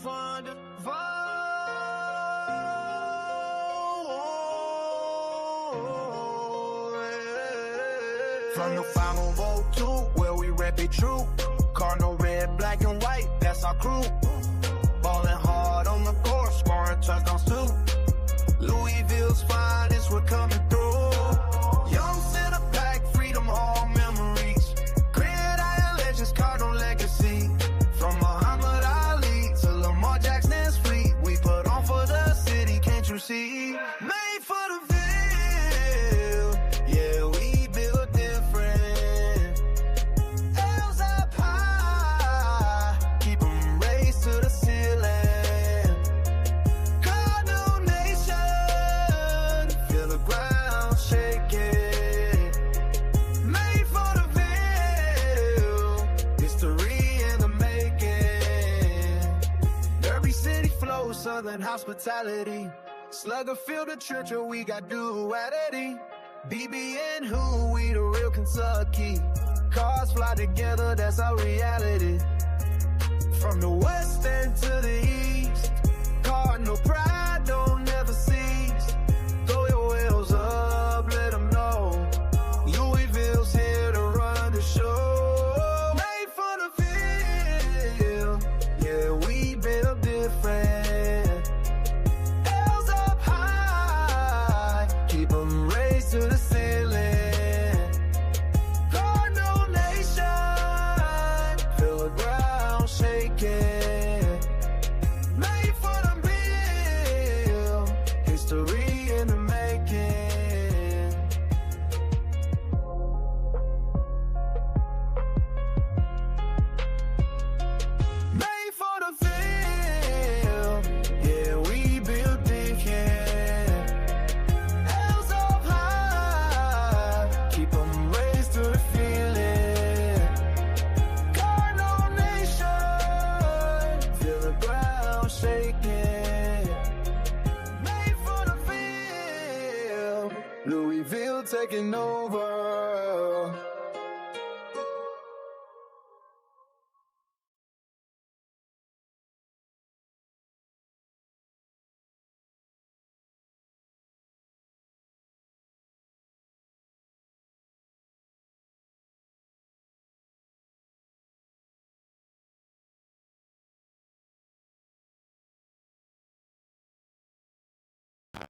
find a vibe. From the 502, where we rep it true. Cardinal red, black and white, that's our crew. Ballin' hard on the court, scoring touchdowns too. Louisville's finest, we're coming through. Young center pack, freedom, all memories. Gridiron legends, Cardinal legacy. From Muhammad Ali to Lamar Jackson's fleet, we put on for the city, can't you see? Made for the Ville, yeah, we built different. L's up high, keep them raised to the ceiling. Cardinal Nation, feel the ground shaking. Made for the Ville, history in the making. Derby City flow, southern hospitality. Slugger feel the church, or we got duality. BB and who, we the real Kentucky. Cars fly together, that's our reality. From the west end to the east, Cardinal pride don't never cease. Throw your wheels up, let them know. Louisville's here to run the show. Made for the Ville, yeah, we built different. L's up high, keep them raised to the ceiling. Cardinal Nation, feel the ground shaking. Made for the Ville, history in the making. Made for the Ville, yeah, we built different. L's up high, keep them raised to the feeling. Cardinal Nation, feel the ground shaking. Made for the Ville, Louisville taking over.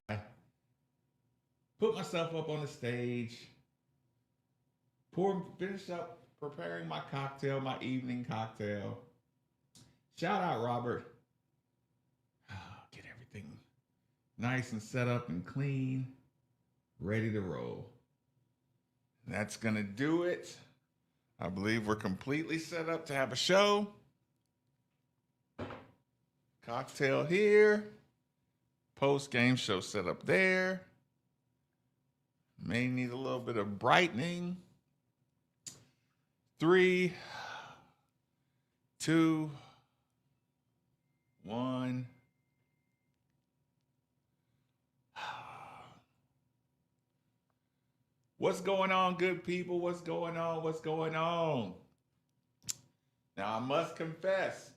I put myself up on the stage, finish up preparing my cocktail, my evening cocktail. Shout out, Robert. Get everything nice and set up and clean, ready to roll. That's going to do it. I believe we're completely set up to have a show. Cocktail here. Post-game show set up there. May need a little bit of brightening. 3, 2, 1. What's going on, good people? What's going on? What's going on? Now, I must confess,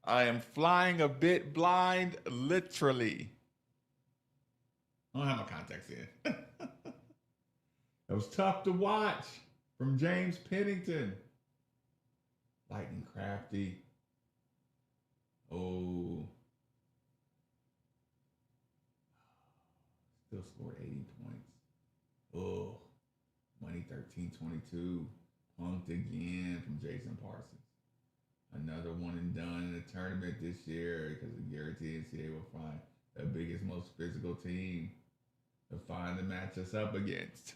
I am flying a bit blind, literally. I don't have my contacts in. It was tough to watch from James Pennington. Lightning Crafty. Oh. Still scored 80 points. Oh. Money 13-22. Punked again from Jason Parsons. Another one and done in the tournament this year because the guarantee NCAA will find the biggest, most physical team to find to match us up against.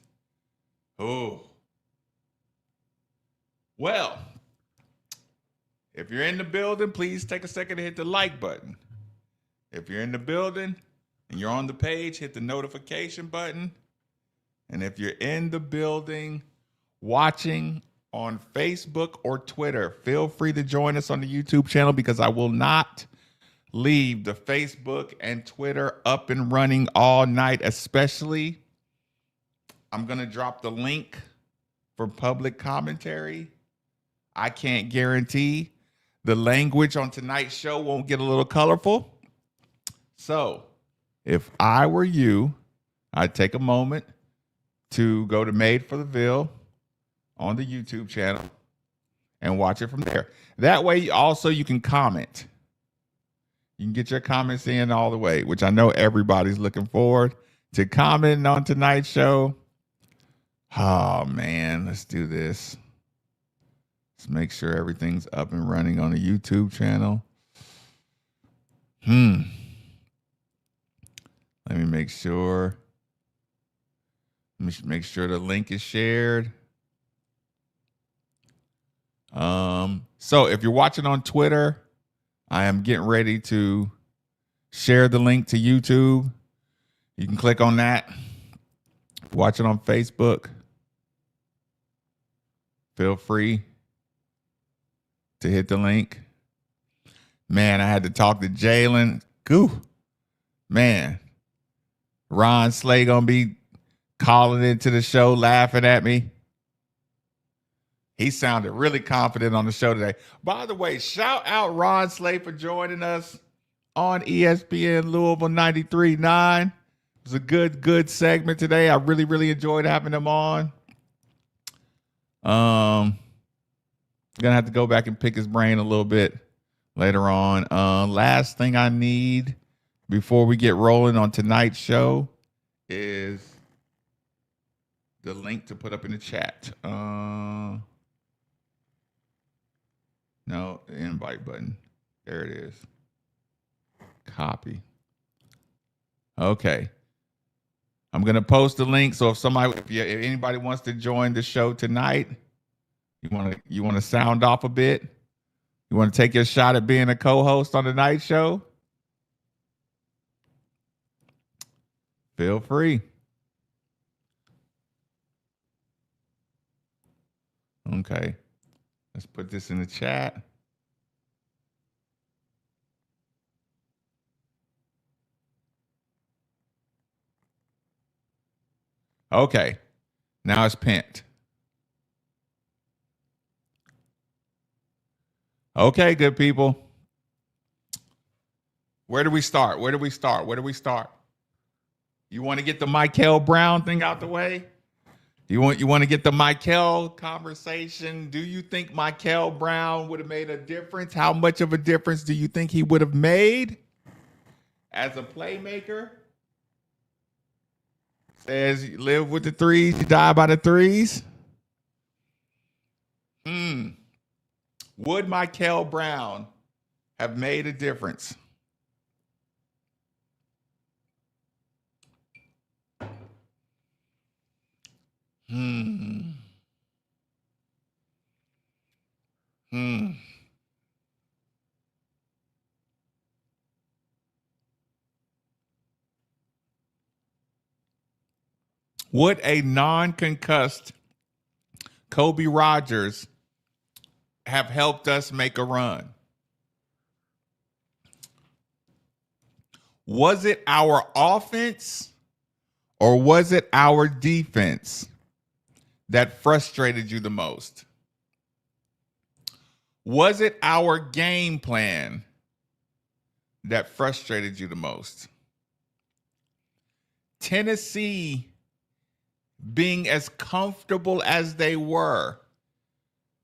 Oh. Well, if you're in the building, please take a second to hit the like button. If you're in the building and you're on the page, hit the notification button. And if you're in the building watching on Facebook or Twitter, feel free to join us on the YouTube channel because I will not leave the Facebook and Twitter up and running all night, especially. I'm going to drop the link for public commentary. I can't guarantee the language on tonight's show won't get a little colorful. So if I were you, I'd take a moment to go to Made for the Ville on the YouTube channel and watch it from there. That way also you can comment. You can get your comments in all the way, which I know everybody's looking forward to commenting on tonight's show. Oh man, let's do this. Let's make sure everything's up and running on the YouTube channel. Let me make sure. Make sure the link is shared. So if you're watching on Twitter, I am getting ready to share the link to YouTube. You can click on that. If you're watching on Facebook, feel free to hit the link. Man, I had to talk to Jalen. Man, Ron Slay gonna be calling into the show, laughing at me. He sounded really confident on the show today. By the way, shout out Ron Slay for joining us on ESPN Louisville 93.9. It was a good segment today. I really enjoyed having him on. Gonna have to go back and pick his brain a little bit later on. Last thing I need before we get rolling on tonight's show is the link to put up in the chat. No, the invite button. There it is. Copy. Okay. I'm gonna post the link. So if anybody wants to join the show tonight, you wanna sound off a bit, you wanna take your shot at being a co-host on the night show, feel free. Okay. Let's put this in the chat. Okay. Now it's pinned. Okay, good people. Where do we start? You want to get the Michael Brown thing out the way? You want to get the Michael conversation? Do you think Michael Brown would have made a difference? How much of a difference do you think he would have made as a playmaker? Says you live with the threes, you die by the threes. Would Michael Brown have made a difference? Would a non-concussed Kobe Rogers have helped us make a run? Was it our offense or was it our defense that frustrated you the most? Was it our game plan that frustrated you the most? Tennessee being as comfortable as they were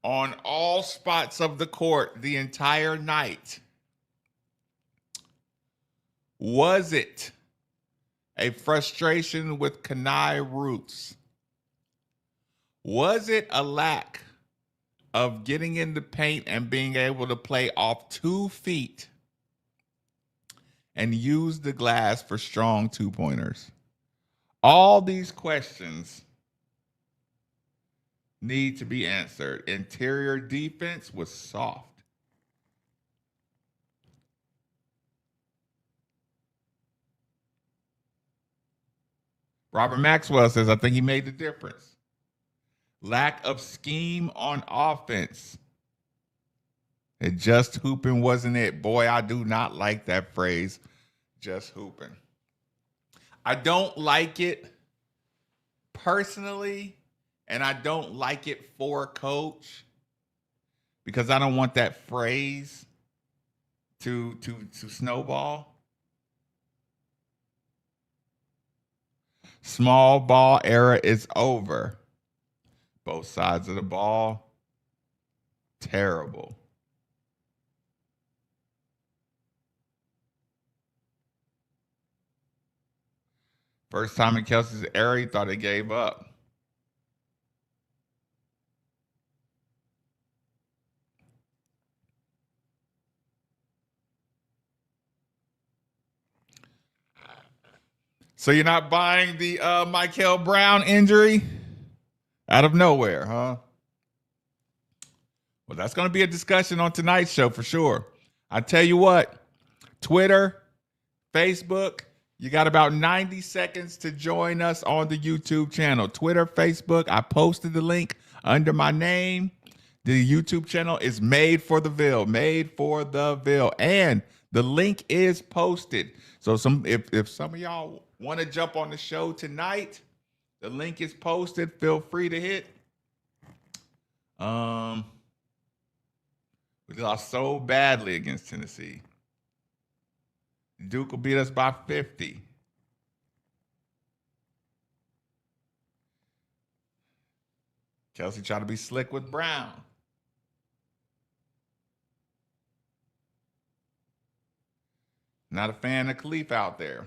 on all spots of the court the entire night. Was it a frustration with Kenai Roots? Was it a lack of getting in the paint and being able to play off 2 feet and use the glass for strong two-pointers? All these questions need to be answered. Interior defense was soft. Robert Maxwell says, I think he made the difference. Lack of scheme on offense. And just hooping wasn't it. Boy, I do not like that phrase, just hooping. I don't like it personally, and I don't like it for Coach, because I don't want that phrase to snowball. Small ball era is over. Both sides of the ball, terrible. First time in Kelsey's era, he thought he gave up. So you're not buying the Michael Brown injury out of nowhere, huh? Well, that's going to be a discussion on tonight's show for sure. I tell you what, Twitter, Facebook, you got about 90 seconds to join us on the YouTube channel. Twitter, Facebook, I posted the link under my name. The YouTube channel is Made for the Ville, Made for the Ville. And the link is posted. So if some of y'all want to jump on the show tonight, the link is posted. Feel free to hit. We lost so badly against Tennessee. Duke will beat us by 50. Kelsey tried to be slick with Brown. Not a fan of Khalif out there.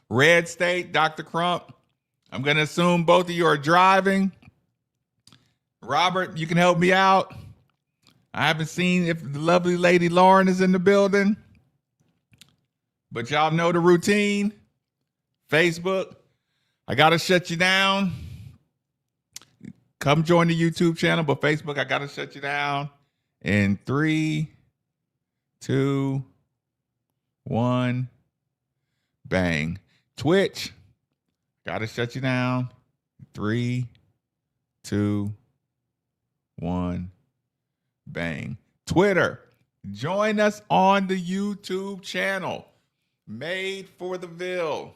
Red State, Dr. Crump. I'm going to assume both of you are driving. Robert, you can help me out. I haven't seen if the lovely lady Lauren is in the building. But y'all know the routine. Facebook, I got to shut you down. Come join the YouTube channel, but Facebook, I got to shut you down. In 3, 2, 1, bang. Twitch, got to shut you down. 3, 2, 1, bang. Twitter, join us on the YouTube channel. Made for the Ville.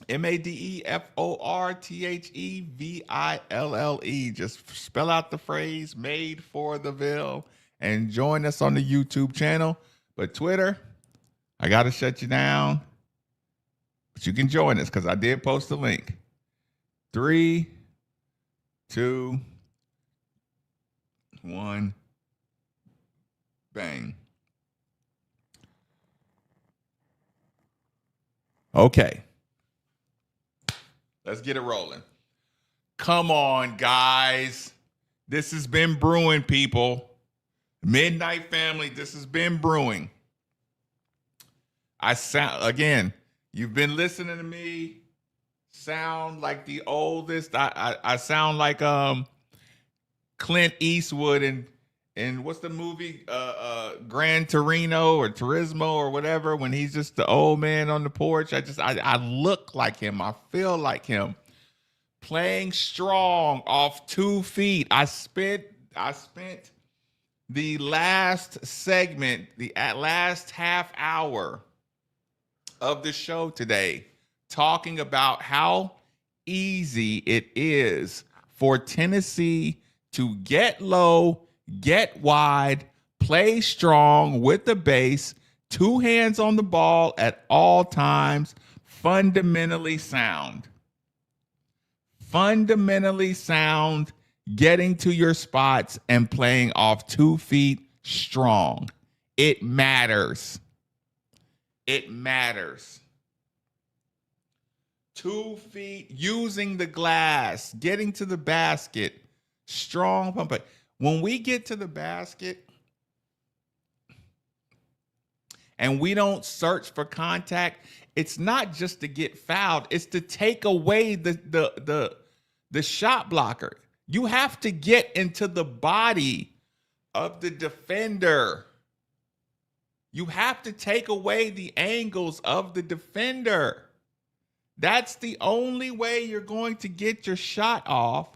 MadeForTheVille. Just spell out the phrase Made for the Ville and join us on the YouTube channel. But Twitter, I got to shut you down. But you can join us because I did post the link. 3, 2, 1, bang. Okay. Let's get it rolling. Come on, guys. This has been brewing, people. Midnight family, this has been brewing. Again, you've been listening to me sound like the oldest. I sound like Clint Eastwood in what's the movie? Gran Torino or Turismo or whatever, when he's just the old man on the porch. I look like him. I feel like him. Playing strong off 2 feet. I spent the last segment, the last half hour of the show today talking about how easy it is for Tennessee to get low, get wide, play strong with the base, 2 hands on the ball at all times, fundamentally sound. Fundamentally sound, getting to your spots and playing off 2 feet strong. It matters. It matters. 2 feet, using the glass, getting to the basket, strong pump. When we get to the basket and we don't search for contact, it's not just to get fouled, it's to take away the shot blocker. You have to get into the body of the defender. You have to take away the angles of the defender. That's the only way you're going to get your shot off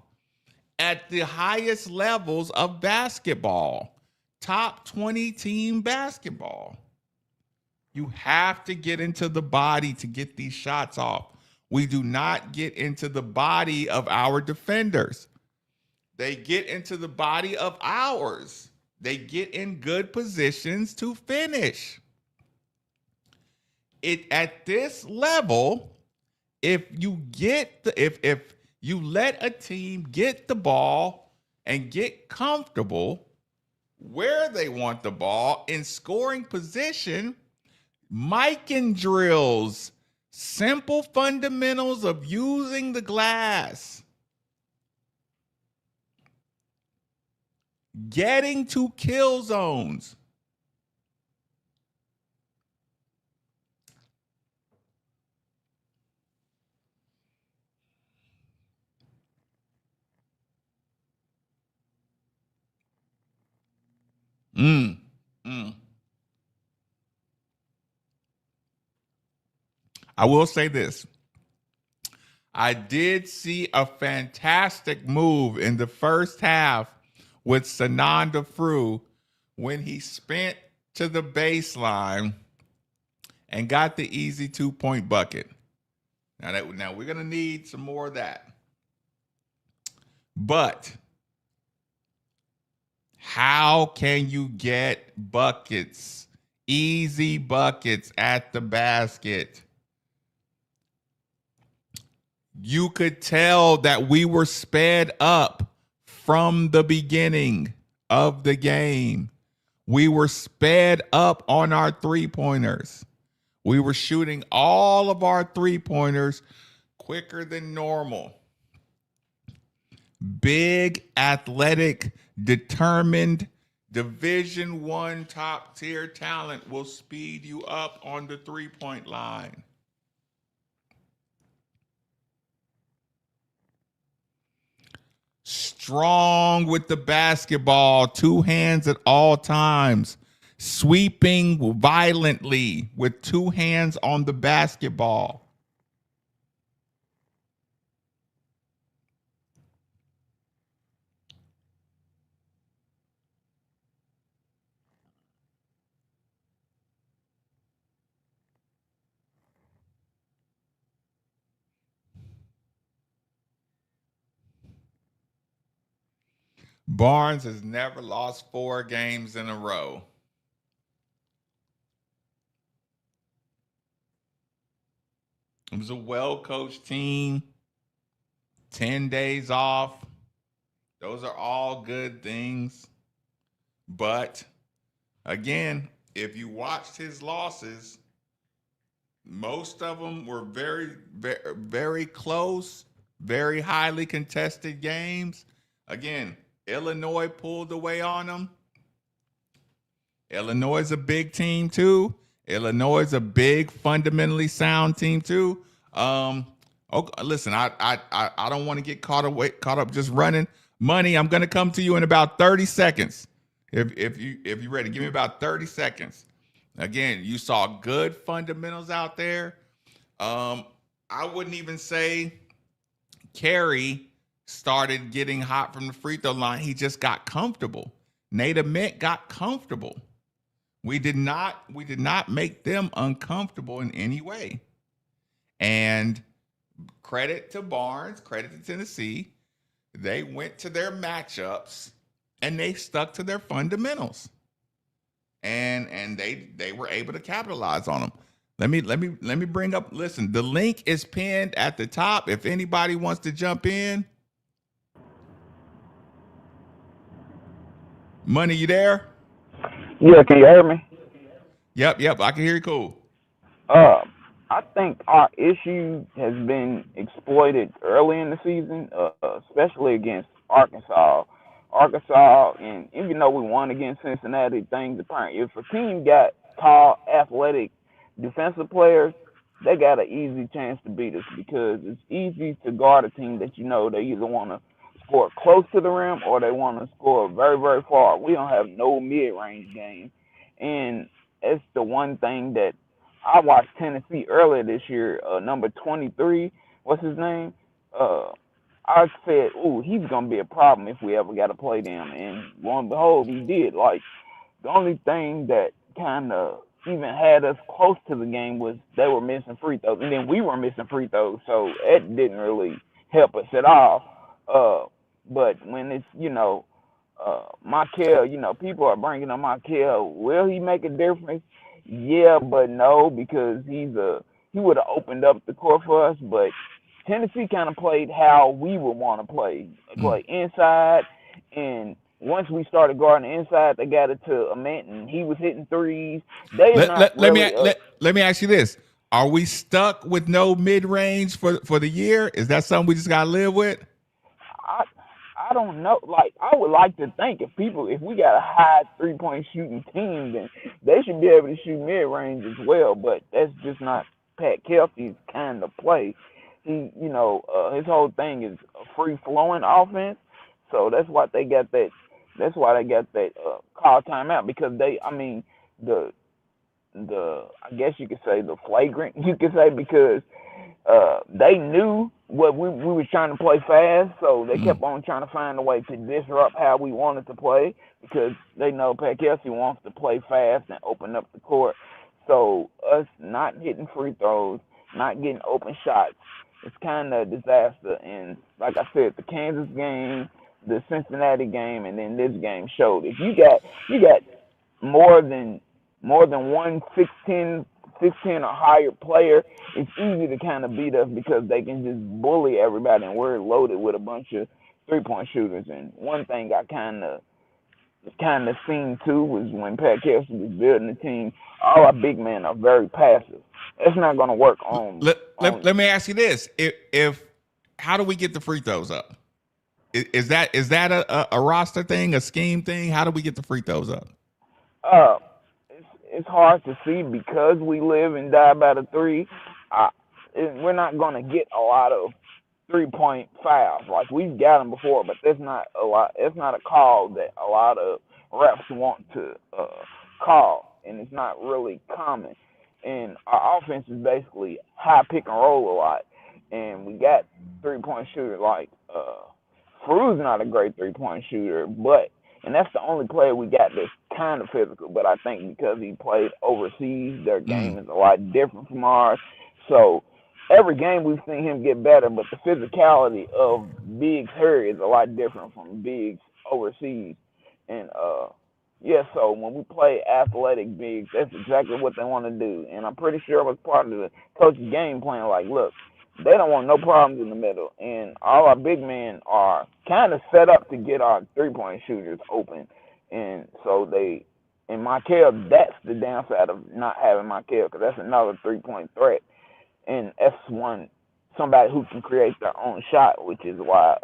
at the highest levels of basketball, top 20 team basketball. You have to get into the body to get these shots off. We do not get into the body of our defenders. They get into the body of ours. They get in good positions to finish. At this level, if you let a team get the ball and get comfortable where they want the ball in scoring position, Mikan drills, simple fundamentals of using the glass, getting to kill zones. I will say this. I did see a fantastic move in the first half with Sananda Fru when he spent to the baseline and got the easy 2-point bucket. Now we're going to need some more of that. But how can you get buckets, easy buckets at the basket? You could tell that we were sped up from the beginning of the game. We were sped up on our three-pointers. We were shooting all of our three-pointers quicker than normal. Big, athletic, determined, Division I top-tier talent will speed you up on the three-point line. Strong with the basketball, two hands at all times, sweeping violently with two hands on the basketball. Barnes has never lost 4 games in a row. It was a well-coached team, 10 days off. Those are all good things. But, again, if you watched his losses, most of them were very, very, very close, very highly contested games. Again, Illinois pulled away on them. Illinois is a big team too. Illinois is a big, fundamentally sound team too. Listen, I don't want to get caught up just running money. I'm going to come to you in about 30 seconds. If you're ready, give me about 30 seconds. Again, you saw good fundamentals out there. I wouldn't even say Carey started getting hot from the free throw line. He just got comfortable. Nate Ament got comfortable. We did not make them uncomfortable in any way. And credit to Barnes, credit to Tennessee. They went to their matchups and they stuck to their fundamentals. And they were able to capitalize on them. Let me bring up, listen, the link is pinned at the top. If anybody wants to jump in. Money, you there? Yeah, can you hear me? Yep, I can hear you cool. I think our issue has been exploited early in the season, especially against Arkansas. And even though we won against Cincinnati, things apparent. If a team got tall, athletic defensive players, they got an easy chance to beat us because it's easy to guard a team that you know they either want to score close to the rim or they want to score very, very far. We don't have no mid-range game. And it's the one thing that I watched Tennessee earlier this year. Number 23, what's his name? I said, "Ooh, he's gonna be a problem if we ever got to play them." And lo and behold, we did. Like the only thing that kind of even had us close to the game was they were missing free throws, and then we were missing free throws, so it didn't really help us at all. But when it's Markel, people are bringing up Markel. Will he make a difference? Yeah, but no, because he would have opened up the court for us, but Tennessee kind of played how we would want to play inside, and once we started guarding the inside, they got it to Ament, and he was hitting threes. Let me ask you this: are we stuck with no mid range for the year? Is that something we just got to live with? I don't know. Like, I would like to think if we got a high 3-point shooting team, then they should be able to shoot mid range as well. But that's just not Pat Kelsey's kind of play. He, his whole thing is a free flowing offense. So that's why they got that. That's why they got that call timeout, because the I guess you could say the flagrant. You could say because they knew what we was trying to play fast, so they kept on trying to find a way to disrupt how we wanted to play, because they know Pat Kelsey wants to play fast and open up the court. So us not hitting free throws, not getting open shots, it's kind of a disaster. And like I said, the Kansas game, the Cincinnati game, and then this game showed if you got more than one 16 or higher player, it's easy to kind of beat us because they can just bully everybody, and we're loaded with a bunch of 3-point shooters. And one thing I kind of seen too was when Pat Kelsey was building the team, all our big men are very passive. It's not going to work on. Let me ask you this: if how do we get the free throws up? Is that a roster thing, a scheme thing? How do we get the free throws up? It's hard to see because we live and die by the three. We're not going to get a lot of 3-point fouls. Like, we've got them before, but there's not a lot. It's not a call that a lot of refs want to call, and it's not really common. And our offense is basically high pick and roll a lot, and we got 3-point shooters like Fru's not a great 3-point shooter, and that's the only player we got that's kind of physical. But I think because he played overseas, their game is a lot different from ours. So every game we've seen him get better, but the physicality of Biggs here is a lot different from Biggs overseas. And so when we play athletic bigs, that's exactly what they want to do. And I'm pretty sure it was part of the coach's game plan. Like, look, they don't want no problems in the middle, and all our big men are kind of set up to get our 3-point shooters open. And so Markel, that's the downside of not having Markel, because that's another 3-point threat. And that's somebody who can create their own shot, which is why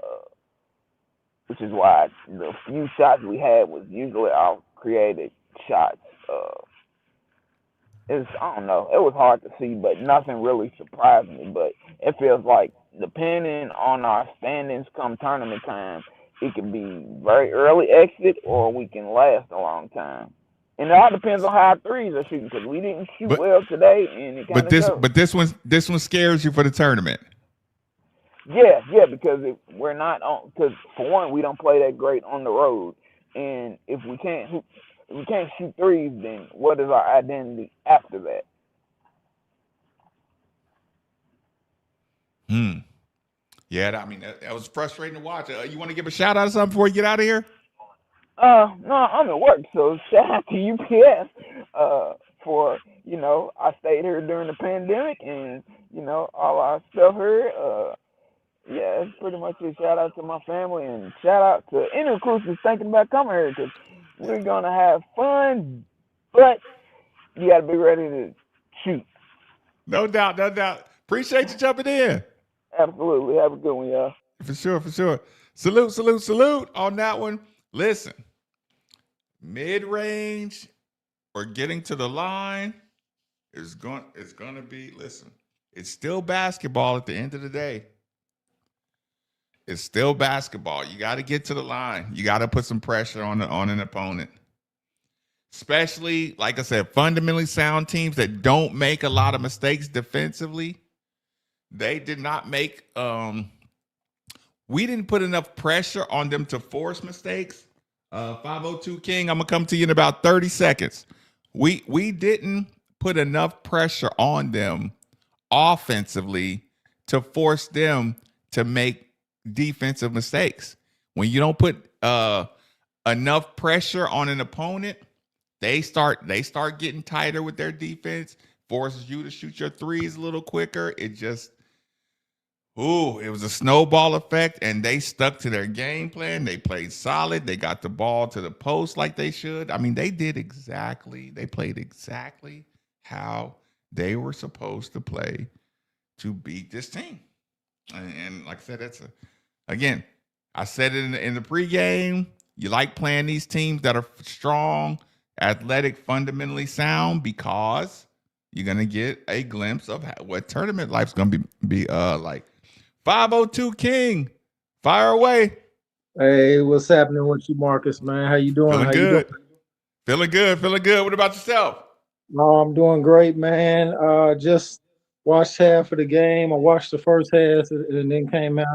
the few shots we had was usually our created shots. I don't know. It was hard to see, but nothing really surprised me. But it feels like, depending on our standings come tournament time, it can be very early exit, or we can last a long time. And it all depends on how our threes are shooting, because we didn't shoot well today, and it kind of showed. But this one scares you for the tournament. Yeah, because we're not on. Because for one, we don't play that great on the road, and if we can't shoot threes, then what is our identity after that? Yeah, I mean, that was frustrating to watch. You want to give a shout out or something before you get out of here? No, I'm at work, so shout out to UPS for, I stayed here during the pandemic, and, all our stuff here. Yeah, it's pretty much a shout out to my family, and shout out to any recruits that's thinking about coming here, because we're going to have fun, but you got to be ready to shoot. No doubt. Appreciate you jumping in. Absolutely. Have a good one, y'all. For sure. Salute on that one. Listen, mid-range or getting to the line it's going to be, listen, it's still basketball at the end of the day. It's still basketball. You got to get to the line. You got to put some pressure on an opponent. especially, like I said, fundamentally sound teams that don't make a lot of mistakes defensively. They did not make we didn't put enough pressure on them to force mistakes. 502 King, I'm gonna come to you in about 30 seconds. We didn't put enough pressure on them offensively to force them to make defensive mistakes. When you don't put enough pressure on an opponent, they start getting tighter with their defense, forces you to shoot your threes a little quicker. It was a snowball effect, and they stuck to their game plan. They played solid. They got the ball to the post like they should. I mean, they played exactly how they were supposed to play to beat this team. And like I said, again, I said it in the pregame. You like playing these teams that are strong, athletic, fundamentally sound, because you're going to get a glimpse of what tournament life's going to be like. 502 King, fire away. Hey, what's happening with you, Marcus, man? How you doing? Feeling good. What about yourself? No, I'm doing great, man. Just watched half of the game. I watched the first half and then came out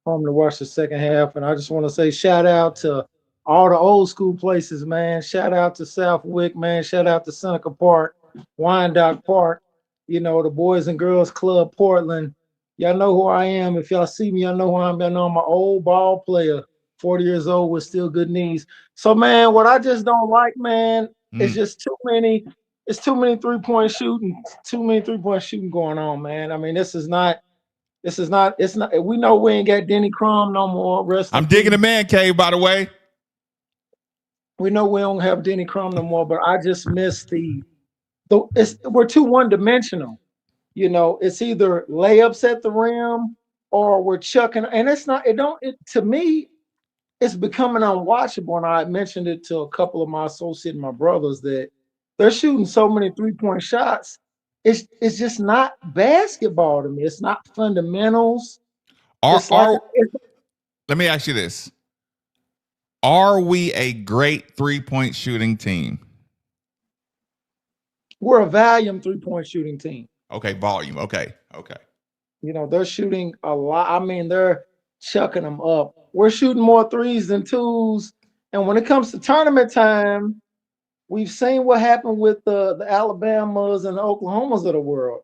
home to watch the second half. And I just want to say shout out to all the old school places, man. Shout out to Southwick, man. Shout out to Seneca Park, Wyandotte Park, the Boys and Girls Club Portland. Y'all know who I am. If y'all see me, y'all know who I am. Y'all know I'm an old ball player, 40 years old with still good knees. So, man, what I just don't like, man, is just too many. It's too many three-point shooting. Too many three-point shooting going on, man. I mean, it's not. We know we ain't got Denny Crum no more. I'm digging the man cave, by the way. We know we don't have Denny Crum no more, but I just miss we're too one-dimensional. It's either layups at the rim or we're chucking, and to me, it's becoming unwatchable. And I mentioned it to a couple of my associates and my brothers that they're shooting so many three-point shots. It's just not basketball to me. It's not fundamentals. Let me ask you this. Are we a great three-point shooting team? We're a volume three-point shooting team. Okay, volume. Okay. They're shooting a lot. I mean, they're chucking them up. We're shooting more threes than twos. And when it comes to tournament time, we've seen what happened with the Alabamas and the Oklahomas of the world.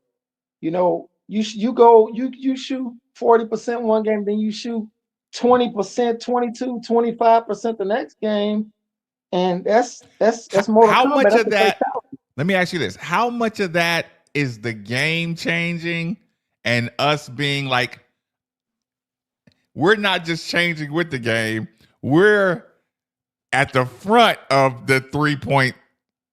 You shoot 40% one game, then you shoot 20%, 22, 25% the next game. And that's more. How much of that? Let me ask you this. How much of that is the game changing and us being like, we're not just changing with the game, we're at the front of the three-point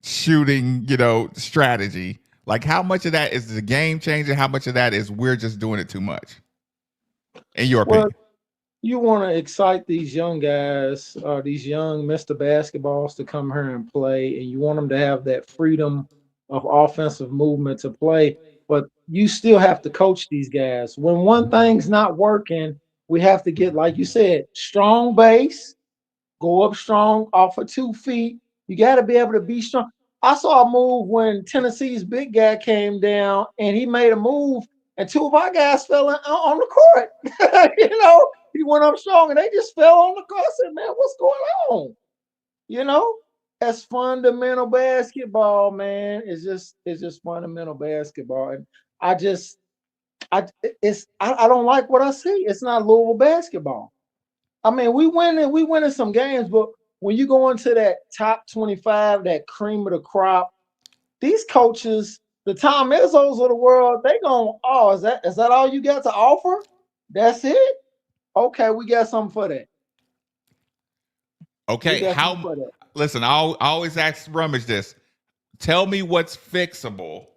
shooting, strategy? Like, how much of that is the game changing? How much of that is we're just doing it too much? In your opinion? You want to excite these young guys, these young Mr. Basketballs to come here and play, and you want them to have that freedom of offensive movement to play, but you still have to coach these guys. When one thing's not working, we have to get, like you said, strong base, go up strong off of 2 feet. You got to be able to be strong. I saw a move when Tennessee's big guy came down and he made a move, and 2 of our guys fell on the court. He went up strong and they just fell on the court. I said, man, what's going on? That's fundamental basketball, man. It's just fundamental basketball. And I don't like what I see. It's not Louisville basketball. I mean, we winning some games, but when you go into that top 25, that cream of the crop, these coaches, the Tom Izzos of the world, they going, is that all you got to offer? That's it? Okay, we got something for that. Okay, listen, I always ask Rummage this. Tell me what's fixable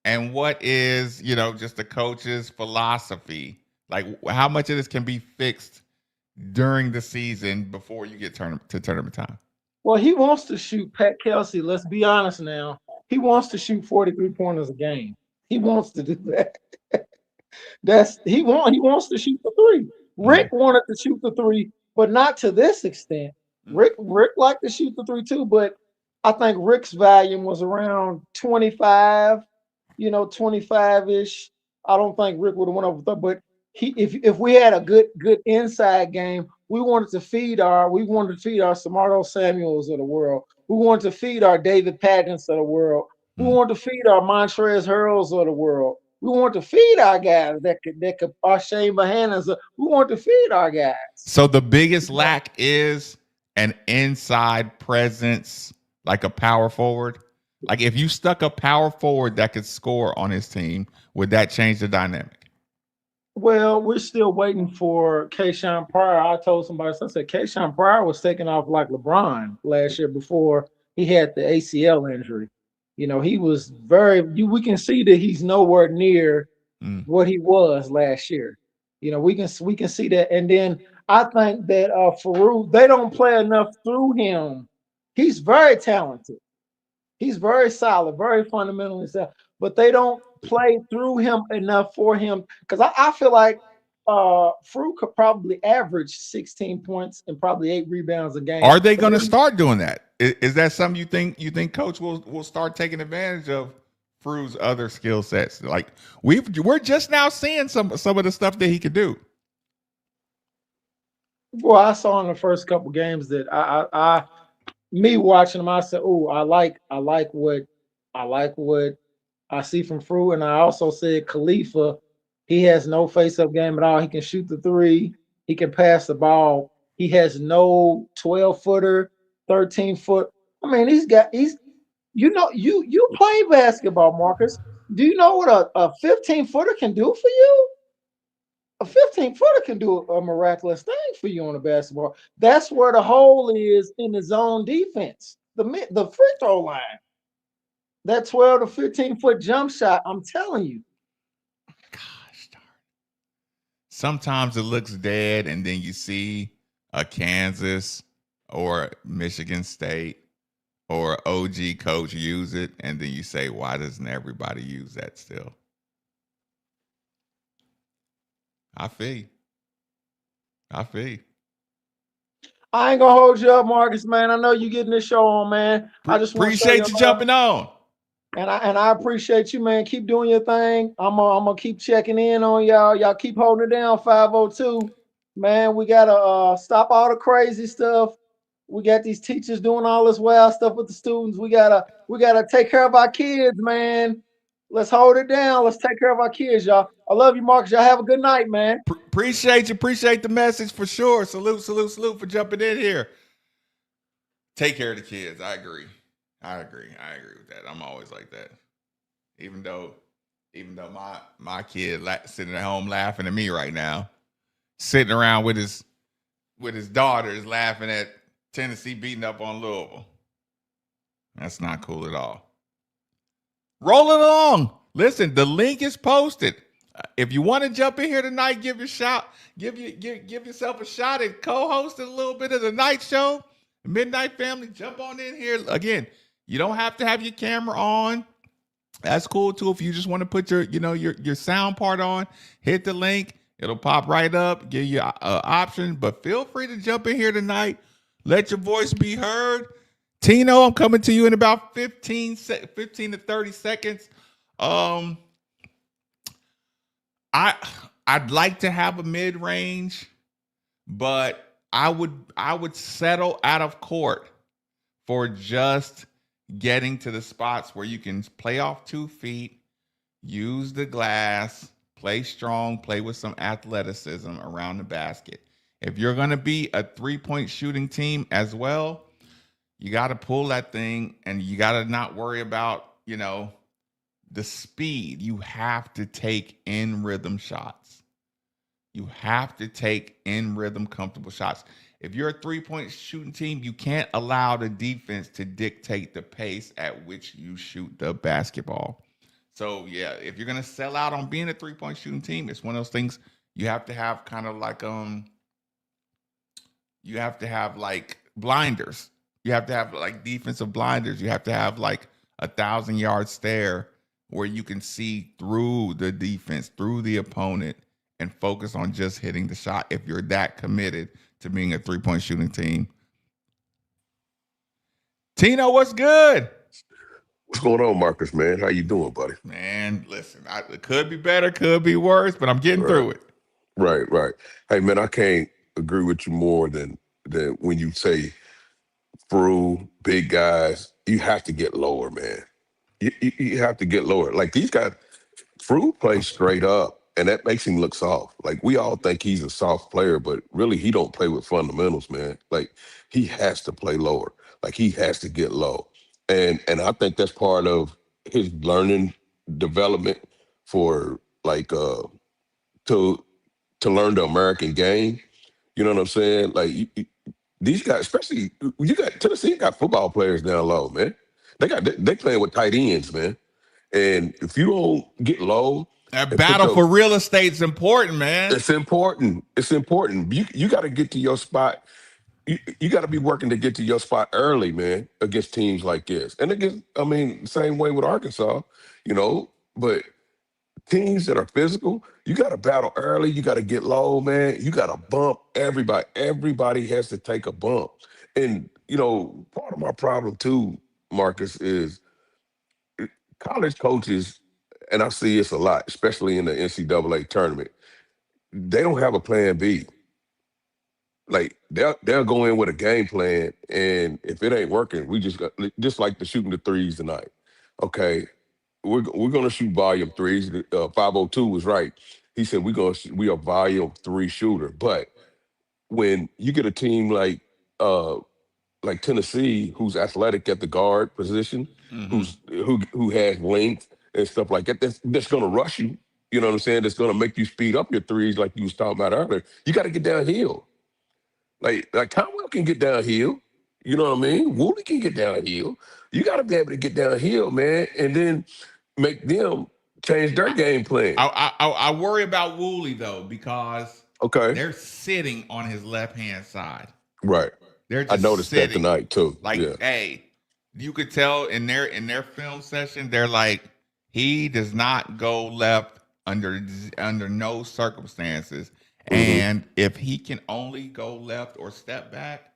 and what is, just the coach's philosophy. Like, how much of this can be fixed during the season before you get to tournament time? Well, he wants to shoot, Pat Kelsey, let's be honest now. He wants to shoot 43 pointers a game. He wants to do that. He wants to shoot the three. Rick wanted to shoot the three, but not to this extent. Rick liked to shoot the three too, but I think Rick's volume was around 25, 25-ish. I don't think Rick would have went over 30, but if we had a good inside game, we wanted to feed our Samardo Samuels of the world. We wanted to feed our David Pattons of the world. We wanted to feed our Montrezl Harrells of the world. We want to feed our guys that could our Shane Bohannons. We want to feed our guys. So the biggest lack is an inside presence, like a power forward. Like if you stuck a power forward that could score on his team, would that change the dynamic? Well, we're still waiting for Kayshawn Pryor. I told somebody, I said, Kayshawn Pryor was taking off like LeBron last year before he had the ACL injury. He was we can see that he's nowhere near what he was last year. We can see that. And then I think that Farouk, they don't play enough through him. He's very talented. He's very solid, very fundamentally sound, but they don't play through him enough for him. Because I feel like Fruit could probably average 16 points and probably 8 rebounds a game. Are they going to start doing that? Is that something you think Coach will start taking advantage of Fruit's other skill sets? Like we're just now seeing some of the stuff that he could do. Well, I saw in the first couple games that I me watching him, I said, "Oh, I like what I see from Fruit." And I also said Khalifa, he has no face-up game at all. He can shoot the three. He can pass the ball. He has no 12-footer, 13-foot. I mean, you play basketball, Marcus. Do you know what a 15-footer can do for you? A 15-footer can do a miraculous thing for you on the basketball. That's where the hole is in the zone defense, the free throw line. That 12 to 15-foot jump shot, I'm telling you. Gosh darn. Sometimes it looks dead, and then you see a Kansas or Michigan State or OG coach use it, and then you say, why doesn't everybody use that still? I feel you. I ain't gonna hold you up, Marcus, man. I know you getting this show on, man. I just appreciate you jumping on. And I appreciate you, man. Keep doing your thing. I'm gonna keep checking in on y'all. Y'all keep holding it down, 502. Man, we gotta stop all the crazy stuff. We got these teachers doing all this wild stuff with the students. We gotta take care of our kids, man. Let's hold it down. Let's take care of our kids, y'all. I love you, Marcus. Y'all have a good night, man. Appreciate you. Appreciate the message for sure. Salute for jumping in here. Take care of the kids. I agree with that. I'm always like that. Even though my kid sitting at home laughing at me right now, sitting around with his daughters laughing at Tennessee beating up on Louisville. That's not cool at all. Roll it along. Listen, the link is posted. If you want to jump in here tonight, give yourself a shot at co-hosting a little bit of the night show. Midnight Family, jump on in here. Again, you don't have to have your camera on. That's cool too. If you just want to put your sound part on, hit the link. It'll pop right up, give you an option. But feel free to jump in here tonight. Let your voice be heard. Tino, I'm coming to you in about 15 to 30 seconds. I'd like to have a mid-range, but I would settle out of court for just getting to the spots where you can play off 2 feet, use the glass, play strong, play with some athleticism around the basket. If you're going to be a 3-point shooting team as well, you got to pull that thing, and you got to not worry about, the speed. You have to take in rhythm shots. You have to take in rhythm comfortable shots. If you're a 3-point shooting team, you can't allow the defense to dictate the pace at which you shoot the basketball. So, yeah, if you're going to sell out on being a 3-point shooting team, it's one of those things you have to have kind of like you have to have like blinders. You have to have like defensive blinders. You have to have like 1,000-yard stare where you can see through the defense, through the opponent, and focus on just hitting the shot if you're that committed to being a 3-point shooting team. Tino, what's good? What's going on, Marcus, man? How you doing, buddy? Man, listen, it could be better, could be worse, but I'm getting Right. through it. Right. Hey, man, I can't agree with you more than when you say through big guys, you have to get lower, man. You have to get lower. Like these guys, Frew plays straight up, and that makes him look soft. Like we all think he's a soft player, but really he don't play with fundamentals, man. Like he has to play lower. Like he has to get low, and I think that's part of his learning development for like to learn the American game. You know what I'm saying? Like these guys, especially you got Tennessee got football players down low, man. They playing with tight ends, man. And if you don't get low, That battle for real estate's important, man. it's important. It's important. You got to get to your spot. You got to be working to get to your spot early, man, against teams like this. And same way with Arkansas, but teams that are physical, you got to battle early. You got to get low, man. You got to bump everybody. Everybody has to take a bump. And, part of my problem too, Marcus, is college coaches, and I see this a lot, especially in the NCAA tournament, they don't have a plan B. Like they'll go in with a game plan, and if it ain't working, we just like the shooting the threes tonight. Okay, we're gonna shoot volume threes. 502 was right. He said we are volume three shooter. But when you get a team like Tennessee, who's athletic at the guard position, who has length and stuff like that, that's gonna rush you. You know what I'm saying? That's gonna make you speed up your threes, like you was talking about earlier. You got to get downhill. Like Conwell can get downhill. You know what I mean? Woolley can get downhill. You got to be able to get downhill, man, and then make them change their game plan. I worry about Woolley though because they're sitting on his left hand side. Right. They're just I noticed sitting. that tonight too. Like, hey, you could tell in their film session, they're like, he does not go left under no circumstances. And if he can only go left or step back,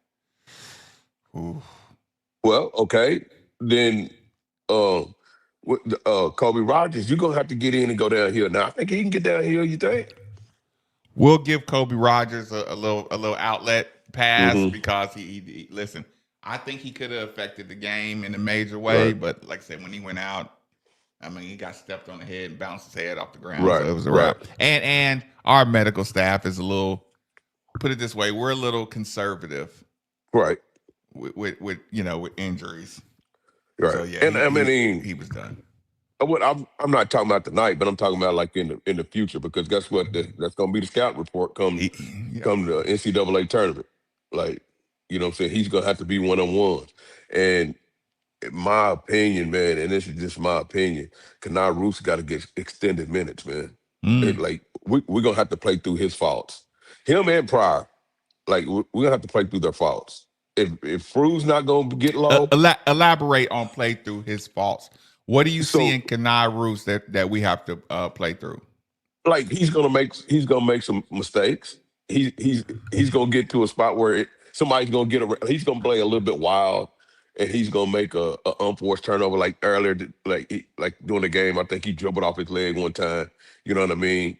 well, okay, then Kobe Rogers, you're gonna have to get in and go downhill. Now, I think he can get downhill. You think? We'll give Kobe Rogers a little outlet pass because he listen. I think he could have affected the game in a major way, but like I said, when he went out, he got stepped on the head and bounced his head off the ground. Right, so it was a wrap. And our medical staff is a little, put it this way, we're a little conservative, right? With injuries, right? So yeah, he was done. I'm not talking about tonight, but I'm talking about like in the future, because guess what? That's going to be the scout report come the NCAA tournament. Like, you know what I'm saying? He's going to have to be one-on-ones. And in my opinion, man, and this is just my opinion, Kenai Roos got to get extended minutes, man. Like, we're going to have to play through his faults. Him and Pryor, like, we're going to have to play through their faults. If Frew's not going to get low. Elaborate on play through his faults. What do you see in Kenai Roos that we have to play through? Like he's gonna make some mistakes. He's gonna get to a spot where somebody's gonna he's gonna play a little bit wild, and he's gonna make a unforced turnover like earlier, like during the game. I think he dribbled off his leg one time. You know what I mean?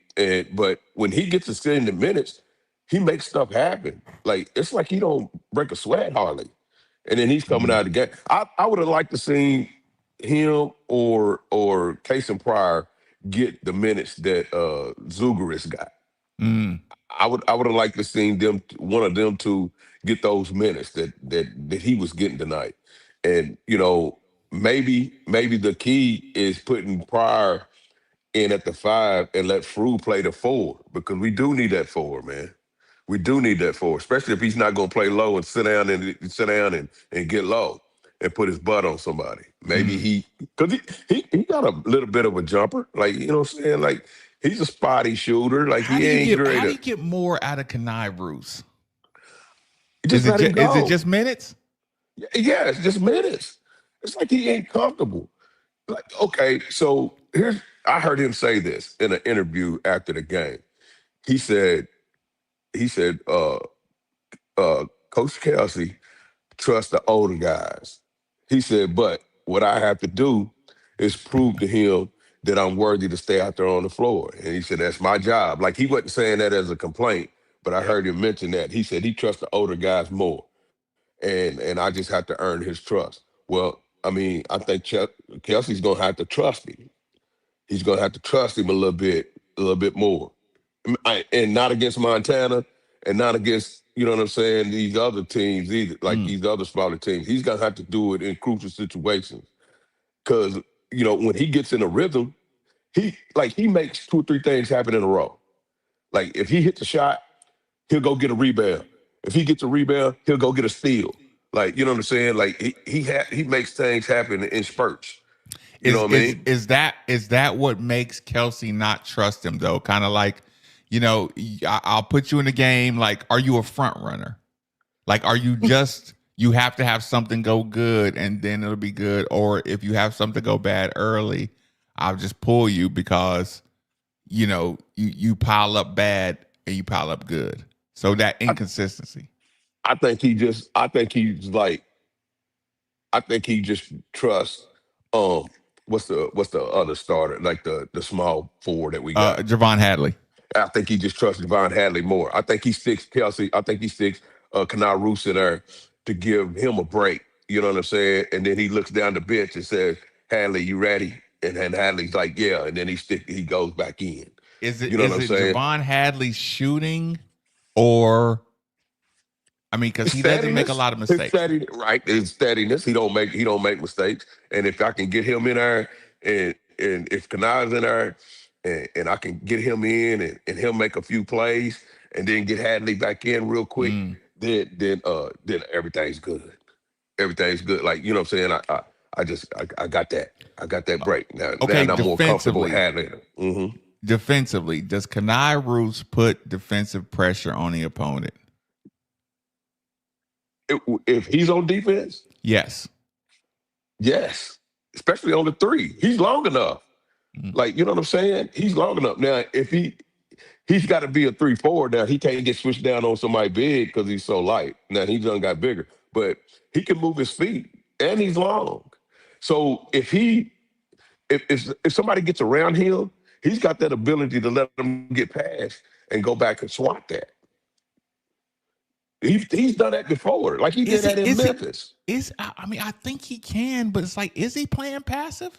But when he gets to 70 minutes, he makes stuff happen. Like it's like he don't break a sweat hardly, and then he's coming out of the game. I would have liked to see him or Case and Pryor get the minutes that Zougaris got. I would have liked to see one of them to get those minutes that he was getting tonight. And maybe the key is putting Pryor in at the 5 and let Frew play the 4, because we do need that 4, man. We do need that 4, especially if he's not going to play low and sit down and get low and put his butt on somebody. Maybe because he got a little bit of a jumper, like, you know what I'm saying? Like, he's a spotty shooter. Like, he ain't great. How do you get more out of Kenai Roos? Is it just minutes? Yeah, it's just minutes. It's like he ain't comfortable. Like, okay, so I heard him say this in an interview after the game. He said, Coach Kelsey trusts the older guys. He said, but what I have to do is prove to him that I'm worthy to stay out there on the floor. And he said, that's my job. Like, he wasn't saying that as a complaint, but I Yep. heard him mention that. He said he trusts the older guys more. And I just have to earn his trust. Well, I mean, I think Kelsey's gonna have to trust him. He's gonna have to trust him a little bit more. And not against Montana, and not against, you know what I'm saying, these other teams either, like Mm. these other smaller teams. He's gonna have to do it in crucial situations. Cause, you know, when he gets in a rhythm, he makes 2 or 3 things happen in a row. Like, if he hits a shot, he'll go get a rebound. If he gets a rebound, he'll go get a steal. Like, you know what I'm saying? Like, he makes things happen in spurts. You know Is what I is mean? is that what makes Kelsey not trust him though? Kind of like, I'll put you in the game. Like, are you a front runner? Like, are you just you have to have something go good and then it'll be good, or if you have something go bad early, I'll just pull you because you pile up bad and you pile up good. So that I, inconsistency. I think he just I think he just trusts what's the other starter, like the small forward that we got. Javon Hadley. I think he just trusts Devon Hadley more. I think he sticks Kelsey. I think he sticks Kanal Roos in there to give him a break. You know what I'm saying? And then he looks down the bench and says, "Hadley, you ready?" And then Hadley's like, "Yeah." And then he goes back in. Is it You know what is I'm it saying? Javon Hadley shooting, or because His he doesn't make a steadiness, lot of mistakes. right? His steadiness. He don't make mistakes. And if I can get him in there, and if Kanal's in there, and I can get him in, and he'll make a few plays, and then get Hadley back in real quick, Mm. then everything's good. Everything's good. Like, you know what I'm saying? I got that. I got that break now. Okay, Now I'm more comfortable with Hadley. defensively, does Kanai Roos put defensive pressure on the opponent? If he's on defense, Yes. yes, especially on the 3, he's long enough. Mm. Like, you know what I'm saying? He's long enough. Now, if he's got to be a 3-4 now. He can't get switched down on somebody big because he's so light. Now he's done got bigger, but he can move his feet and he's long. So if somebody gets around him, he's got that ability to let them get past and go back and swat that. He's done that before, like he did that in Memphis. I think he can, but it's like, is he playing passive?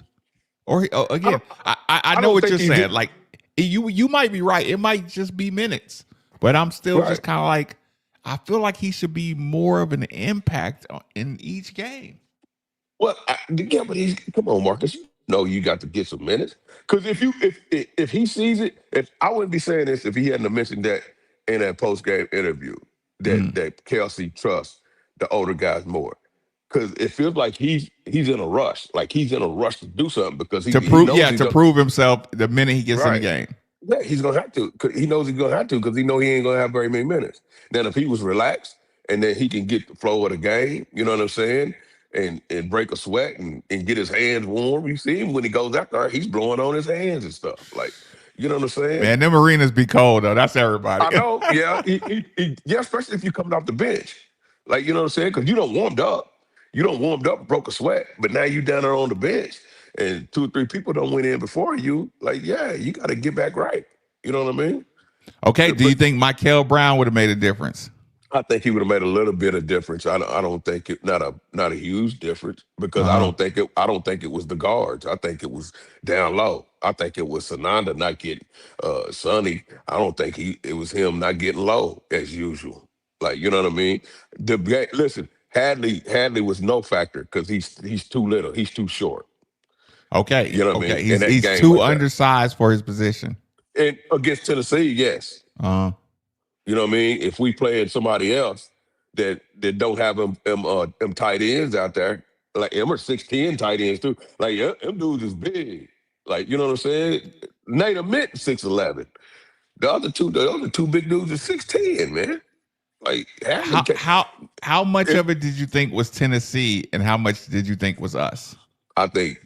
Or again, don't- I I know don't what think you're he saying. did. Like, you might be right. It might just be minutes, but I'm still Right. just kind of like, I feel like he should be more of an impact in each game. Well, yeah, but come on, Marcus. You know you got to get some minutes. Because if he sees it, if I wouldn't be saying this if he hadn't mentioned that in that post game interview Mm. that Kelsey trusts the older guys more. Because it feels like he's in a rush, like he's in a rush to do something because he knows he's To prove himself the minute he gets in the right. game. Yeah, he's gonna have to. 'Cause he knows he's gonna have to because he know he ain't gonna have very many minutes. Then if he was relaxed and then he can get the flow of the game, you know what I'm saying, and break a sweat and get his hands warm. You see him when he goes out there, he's blowing on his hands and stuff. Like, you know what I'm saying? Man, them arenas be cold though. That's everybody. I know. Yeah, yeah, especially if you're coming off the bench, like, you know what I'm saying, because you don't warmed up. You don't warmed up, broke a sweat, but now you down there on the bench, and 2 or 3 people don't went in before you. Like, yeah, you got to get back right. You know what I mean? Okay. Do you But think Michael Brown would have made a difference? I think he would have made a little bit of difference. I don't think not a huge difference because Uh-huh. I don't think it was the guards. I think it was down low. I think it was Sananda not getting Sonny. I don't think it was him not getting low as usual. Like, you know what I mean? Listen, Hadley was no factor because he's too little. He's too short. Okay. You know what I Okay. mean? In that He's game too like that. undersized for his position. And against Tennessee, yes. Uh-huh. You know what I mean? If we playing somebody else that don't have them tight ends out there, like them are 6'10" tight ends too. Like, yeah, them dudes is big. Like, you know what I'm saying? Nate Amit 6'11". The other two big dudes are 6'10", man. Like, Hadley How much of it did you think was Tennessee and how much did you think was us? I think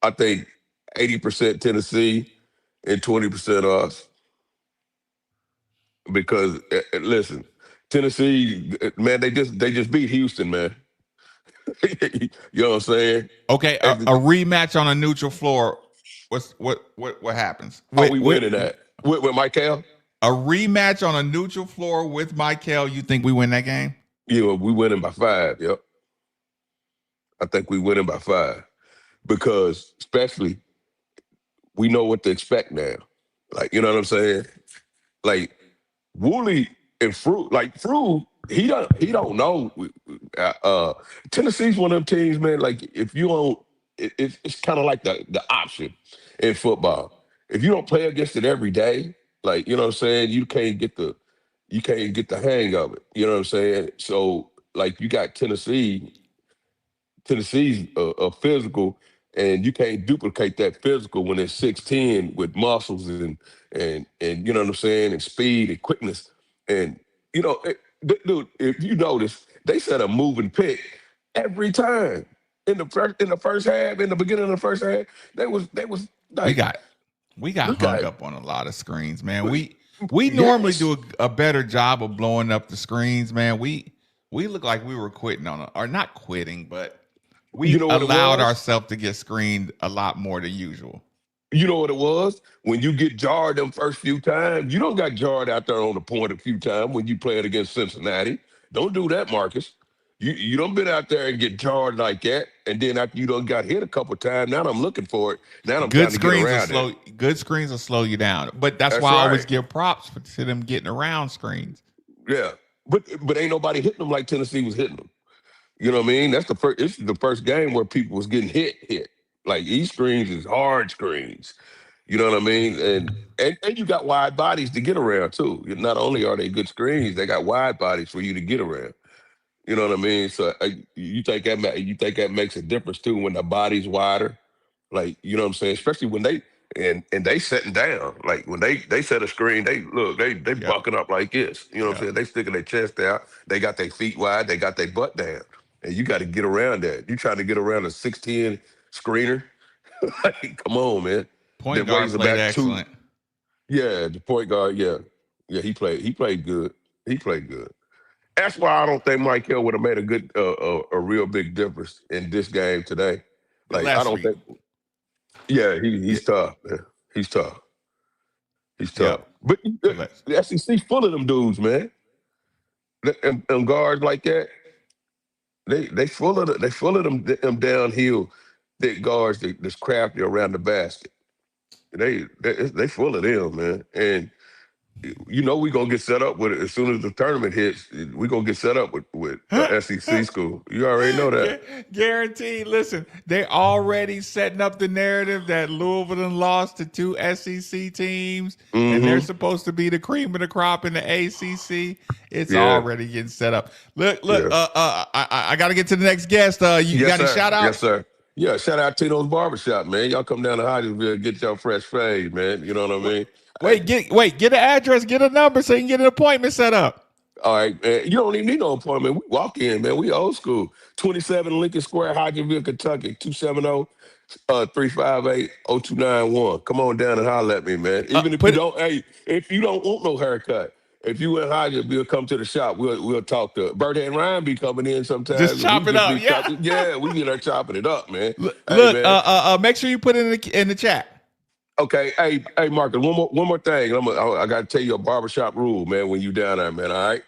80% Tennessee and 20% us. Because listen, Tennessee, man, they just beat Houston, man. You know what I'm saying? Okay, a rematch on a neutral floor. What happens? Are we winning that with Michael? A rematch on a neutral floor with Michael. You think we win that game? Yeah, we winning by 5. Yep, I think we winning by 5 because especially we know what to expect now. Like, you know what I'm saying? Like Wooly and Fruit, he don't know. Tennessee's one of them teams, man. Like if you don't, it's kind of like the option in football. If you don't play against it every day, like you know what I'm saying, you can't get the hang of it. You know what I'm saying? So like you got Tennessee's a physical, and you can't duplicate that physical when it's 6'10" with muscles and you know what I'm saying, and speed and quickness. And dude, if you notice, they set a moving pick every time in the first half, in the beginning of the first half. They was We like got we hung got up on a lot of screens, man. We normally yes. do a better job of blowing up the screens, man. We look like we were quitting or not quitting, but You we know what it allowed was? ourselves to get screened a lot more than usual. You know what it was? When you get jarred them first few times, you don't got jarred out there on the point a few times when you playing against Cincinnati. Don't do that, Marcus. You don't been out there and get jarred like that, and then after you done got hit a couple times, now I'm looking for it. Now I'm trying Good to get screens will around it. slow. Good screens will slow you down, but that's That's why I always right. give props to them getting around screens. Yeah. But ain't nobody hitting them like Tennessee was hitting them. You know what I mean? That's the first. This is the first game where people was getting hit. Like these screens is hard screens. You know what I mean? And you got wide bodies to get around too. Not only are they good screens, they got wide bodies for you to get around. You know what I mean? So you think that makes a difference too when the body's wider, like you know what I'm saying? Especially when and they sitting down, like when they set a screen, they Yep. bucking up like this. You know what I'm Yep. saying? They sticking their chest out, they got their feet wide, they got their butt down, and you got to get around that. You trying to get around a 6'10" screener? Like, come on, man. Point That guard weighs played about two. excellent. Yeah, the point guard. Yeah, yeah. He played good. He played good. That's why I don't think Mike Hill would have made a real big difference in this game today. Like I don't Gillespie. think. Yeah, Yeah. he's tough, man. He's tough. He's tough. Yep. But Gillespie. the SEC full of them dudes, man. Them guards like that. They full of them downhill thick guards that's crafty around the basket. They full of them, man. And you know we're gonna get set up with it as soon as the tournament hits. We're gonna get set up with SEC school. You already know that. Guaranteed. Listen, they already setting up the narrative that Louisville done lost to two SEC teams, and they're Mm-hmm. supposed to be the cream of the crop in the ACC. It's Yeah. already getting set up. Look. Yeah. I got to get to the next guest. You Yes, got any sir. shout Yes, outs? sir. Yeah, shout out Tino's Barbershop, man. Y'all come down to Hodgesville and get your fresh fade, man. You know what I mean? Get an address, get a number so you can get an appointment set up. All right, man. You don't even need no appointment. We walk in, man. We old school. 27 Lincoln Square, Hodgesville, Kentucky. 270-358-0291. Come on down and holler at me, man. Even if you Put it. don't, hey, if you don't want no haircut, if you in Hodgesville, come to the shop. We'll talk to Bertie and Ryan be coming in Just sometimes. And we chop it just up. be Yeah. chopping. Yeah, we get there chopping it up, man. Hey, Look. man. Make sure you put it in the chat. Okay, hey, Marcus. One more thing. I got to tell you a barbershop rule, man. When you down there, man. All right.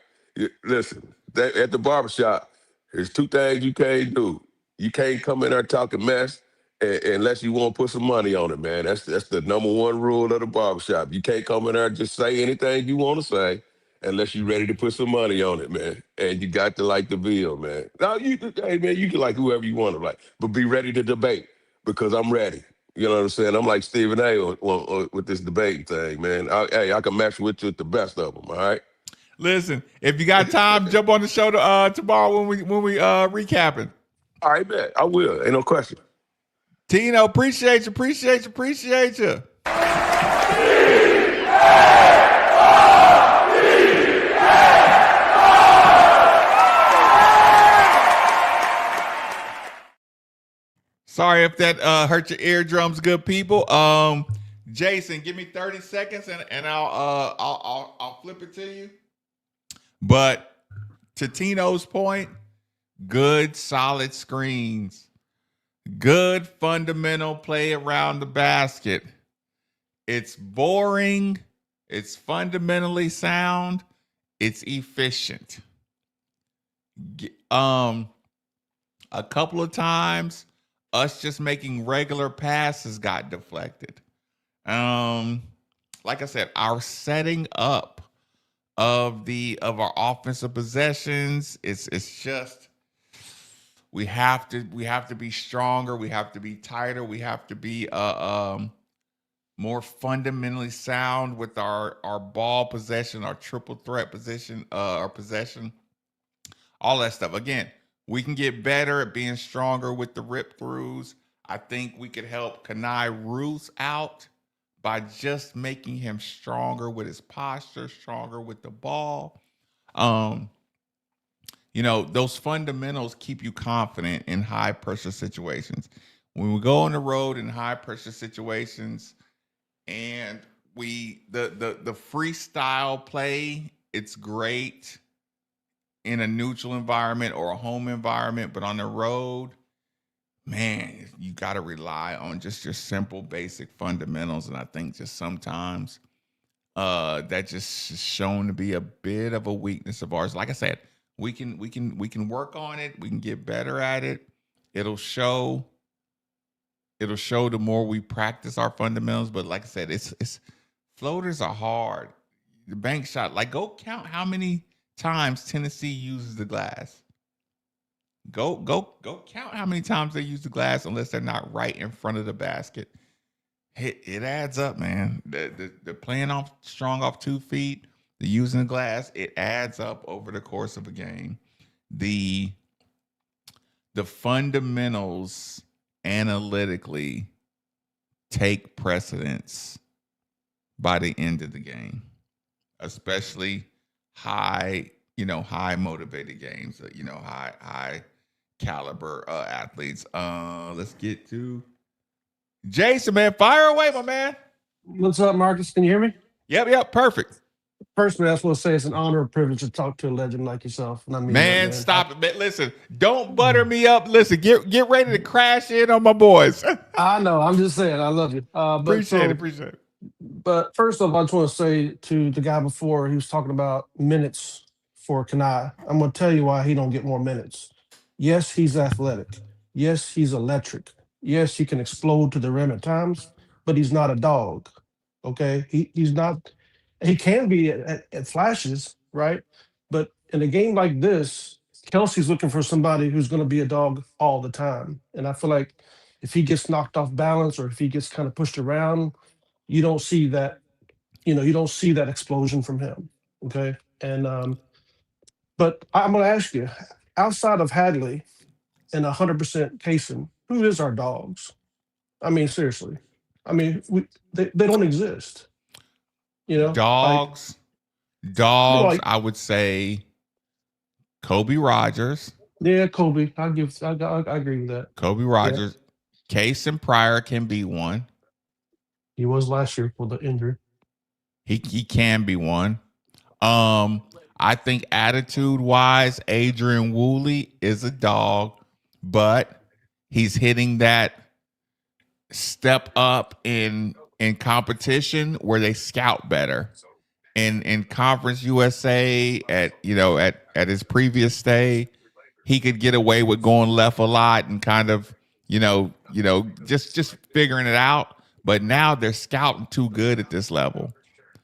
Listen, at the barbershop, there's two things you can't do. You can't come in there talking mess unless you want to put some money on it, man. That's the number one rule of the barbershop. You can't come in there and just say anything you want to say unless you're ready to put some money on it, man. And you got to like the bill, man. Now, hey, man, you can like whoever you want to like, but be ready to debate because I'm ready. You know what I'm saying? I'm like Stephen A. With this debating thing, man. I can match with you with the best of them. All right. Listen, if you got time, jump on the show tomorrow when we recapping. All right, man. I will. Ain't no question. Tino, appreciate you. Sorry if that hurt your eardrums, good people. Jason, give me 30 seconds and I'll flip it to you. But to Tino's point, good solid screens, good fundamental play around the basket. It's boring, it's fundamentally sound, it's efficient. A couple of times us just making regular passes got deflected. Like I said, our setting up of our offensive possessions, it's just we have to be stronger, we have to be tighter, we have to be more fundamentally sound with our ball possession, our triple threat position, our possession, all that stuff. Again, we can get better at being stronger with the rip throughs. I think we could help Kanai Ruth out by just making him stronger with his posture, stronger with the ball. Those fundamentals keep you confident in high pressure situations. When we go on the road in high pressure situations and the freestyle play, it's great in a neutral environment or a home environment, but on the road, man, you got to rely on just your simple, basic fundamentals. And I think just sometimes that just is shown to be a bit of a weakness of ours. Like I said, we can work on it. We can get better at it. It'll show. It'll show the more we practice our fundamentals. But like I said, it's floaters are hard. The bank shot, like go count how many times Tennessee uses the glass. Go count how many times they use the glass unless they're not right in front of the basket. It adds up, man. The playing off strong off 2 feet, the using the glass, it adds up over the course of a game. The fundamentals analytically take precedence by the end of the game, especially high motivated games, high caliber athletes. Let's get to Jason, man. Fire away, my man. What's up, Marcus? Can you hear me? Yep, perfect. First, I just want to say it's an honor and privilege to talk to a legend like yourself. And I mean, man, stop it, man. Listen, don't butter me up. Listen, get ready to crash in on my boys. I know. I'm just saying, I love you. Appreciate it. But first off, I just want to say to the guy before, he was talking about minutes for Kanai. I'm going to tell you why he don't get more minutes. Yes, he's athletic. Yes, he's electric. Yes, he can explode to the rim at times, but he's not a dog. Okay, he's not. He can be at flashes, right? But in a game like this, Kelsey's looking for somebody who's going to be a dog all the time. And I feel like if he gets knocked off balance or if he gets kind of pushed around, you don't see that. You don't see that explosion from him. Okay, and but I'm going to ask you, outside of Hadley and 100% Kaysen, who is our dogs? I mean, seriously. I mean, they don't exist. Dogs. Like, I would say Kobe Rogers. Yeah, Kobe. I agree with that. Kobe Rogers. Yeah. Case and Pryor can be one. He was last year for the injury. He can be one. I think attitude wise, Adrian Woolley is a dog, but he's hitting that step up in competition where they scout better. In Conference USA at his previous stay, he could get away with going left a lot and kind of just figuring it out. But now they're scouting too good at this level,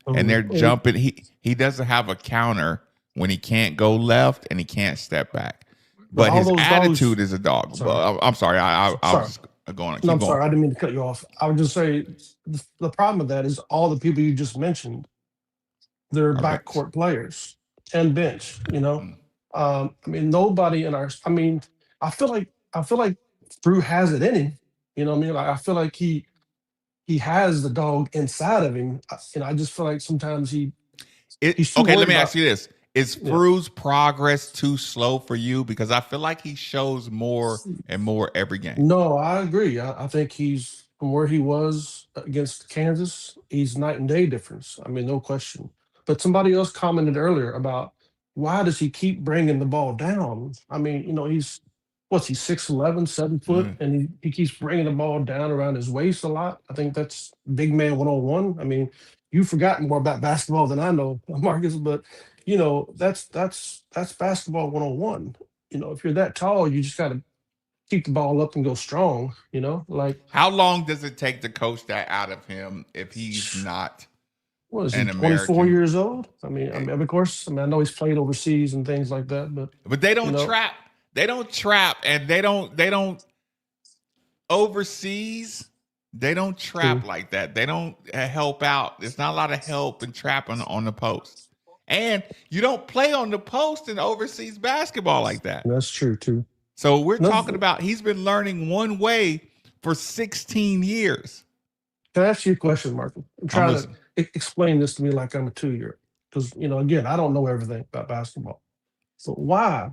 and they're jumping. He doesn't have a counter when he can't go left and he can't step back. But his attitude is a dog. I'm sorry. I was going. No, I'm sorry. I didn't mean to cut you off. I would just say the problem with that is all the people you just mentioned, they're backcourt players and bench. I mean, nobody in our. I mean, I feel like Drew has it in him. You know what I mean? Like, I feel like he has the dog inside of him. I just feel like sometimes he's okay. Let me ask you this: is Fru's progress too slow for you? Because I feel like he shows more and more every game. No, I agree. I think he's from where he was against Kansas. He's night and day difference. I mean, no question. But somebody else commented earlier about why does he keep bringing the ball down? I mean, he's 6'11", 7 foot, Mm. and he keeps bringing the ball down around his waist a lot. I think that's big man 101. I mean, you've forgotten more about basketball than I know, Marcus, but that's basketball 101. If you're that tall, you just got to keep the ball up and go strong. Like How long does it take to coach that out of him if he's not what is he, an 24 American? years old? I mean, of course, I know he's played overseas and things like that, but But they don't trap. They don't trap, and they don't overseas. They don't trap true. like that. They don't help out. There's not a lot of help and trapping on the post, and you don't play on the post in overseas basketball like that. That's true too. So we're talking Another, about he's been learning one way for 16 years. can I ask you a question, Mark? I'm Try to listening. explain this to me like I'm a 2-year, because again, I don't know everything about basketball. So why?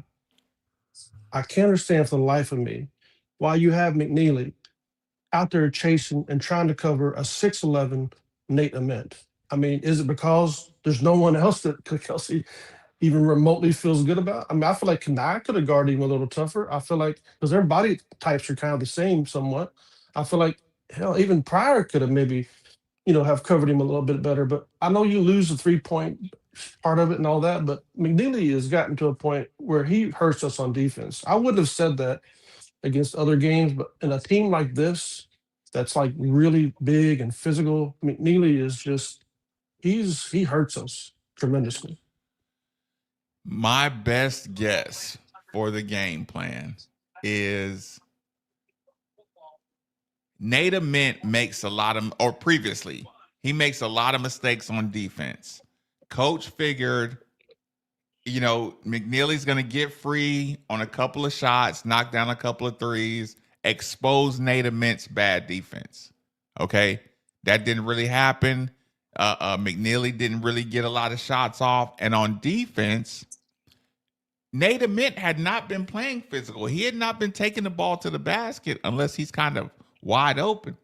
I can't understand for the life of me why you have McNeely out there chasing and trying to cover a 6'11" Nate Ament. I mean, is it because there's no one else that Kelsey even remotely feels good about? I mean, I feel like Kanai could have guarded him a little tougher. I feel like because their body types are kind of the same somewhat. I feel like hell, even Pryor could have maybe have covered him a little bit better. But I know you lose the 3-point part of it and all that, but McNeely has gotten to a point where he hurts us on defense. I wouldn't have said that against other games, but in a team like this, that's like really big and physical, McNeely is just he hurts us tremendously. My best guess for the game plan is Nate Ament makes a lot of, or previously, he makes a lot of mistakes on defense. Coach figured, McNeely's going to get free on a couple of shots, knock down a couple of threes, expose Nate Ament's bad defense. Okay. That didn't really happen. McNeely didn't really get a lot of shots off. And on defense, Nate Ament had not been playing physical. He had not been taking the ball to the basket unless he's kind of wide open.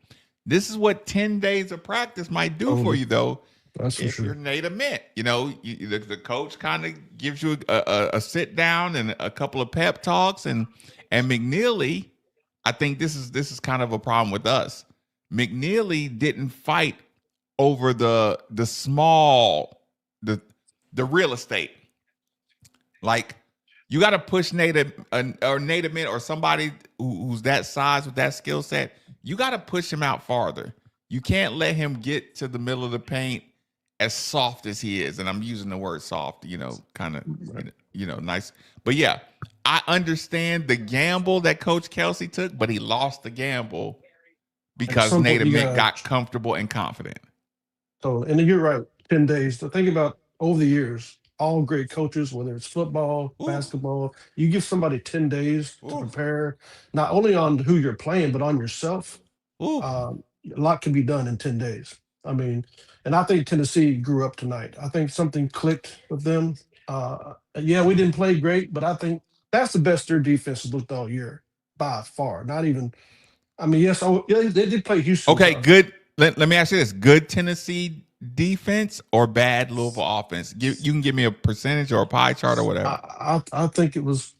This is what 10 days of practice might do for you, though. That's for If sure. you're Nate Ament, the coach kind of gives you a sit down and a couple of pep talks, and McNeely, I think this is kind of a problem with us. McNeely didn't fight over the small the real estate. Like you got to push Nate Ament or somebody who's that size with that skill set. You got to push him out farther. You can't let him get to the middle of the paint as soft as he is, and I'm using the word soft, kind of, Right. nice. But yeah, I understand the gamble that Coach Kelsey took, but he lost the gamble At because some Nate point, you Ament got got comfortable and confident. so, and you're right. 10 days. To think about over the years, all great coaches, whether it's football, Ooh, basketball, you give somebody 10 days to ooh, prepare, not only on who you're playing, but on yourself. ooh. A lot can be done in 10 days. I mean, and I think Tennessee grew up tonight. I think something clicked with them. Yeah, we didn't play great, but I think that's the best their defense has looked all year by far. Not even. I mean, yes, yeah, they did play Houston Okay, tough. good. Let me ask you this: good Tennessee defense or bad Louisville offense? You can give me a percentage or a pie chart or whatever. I think it was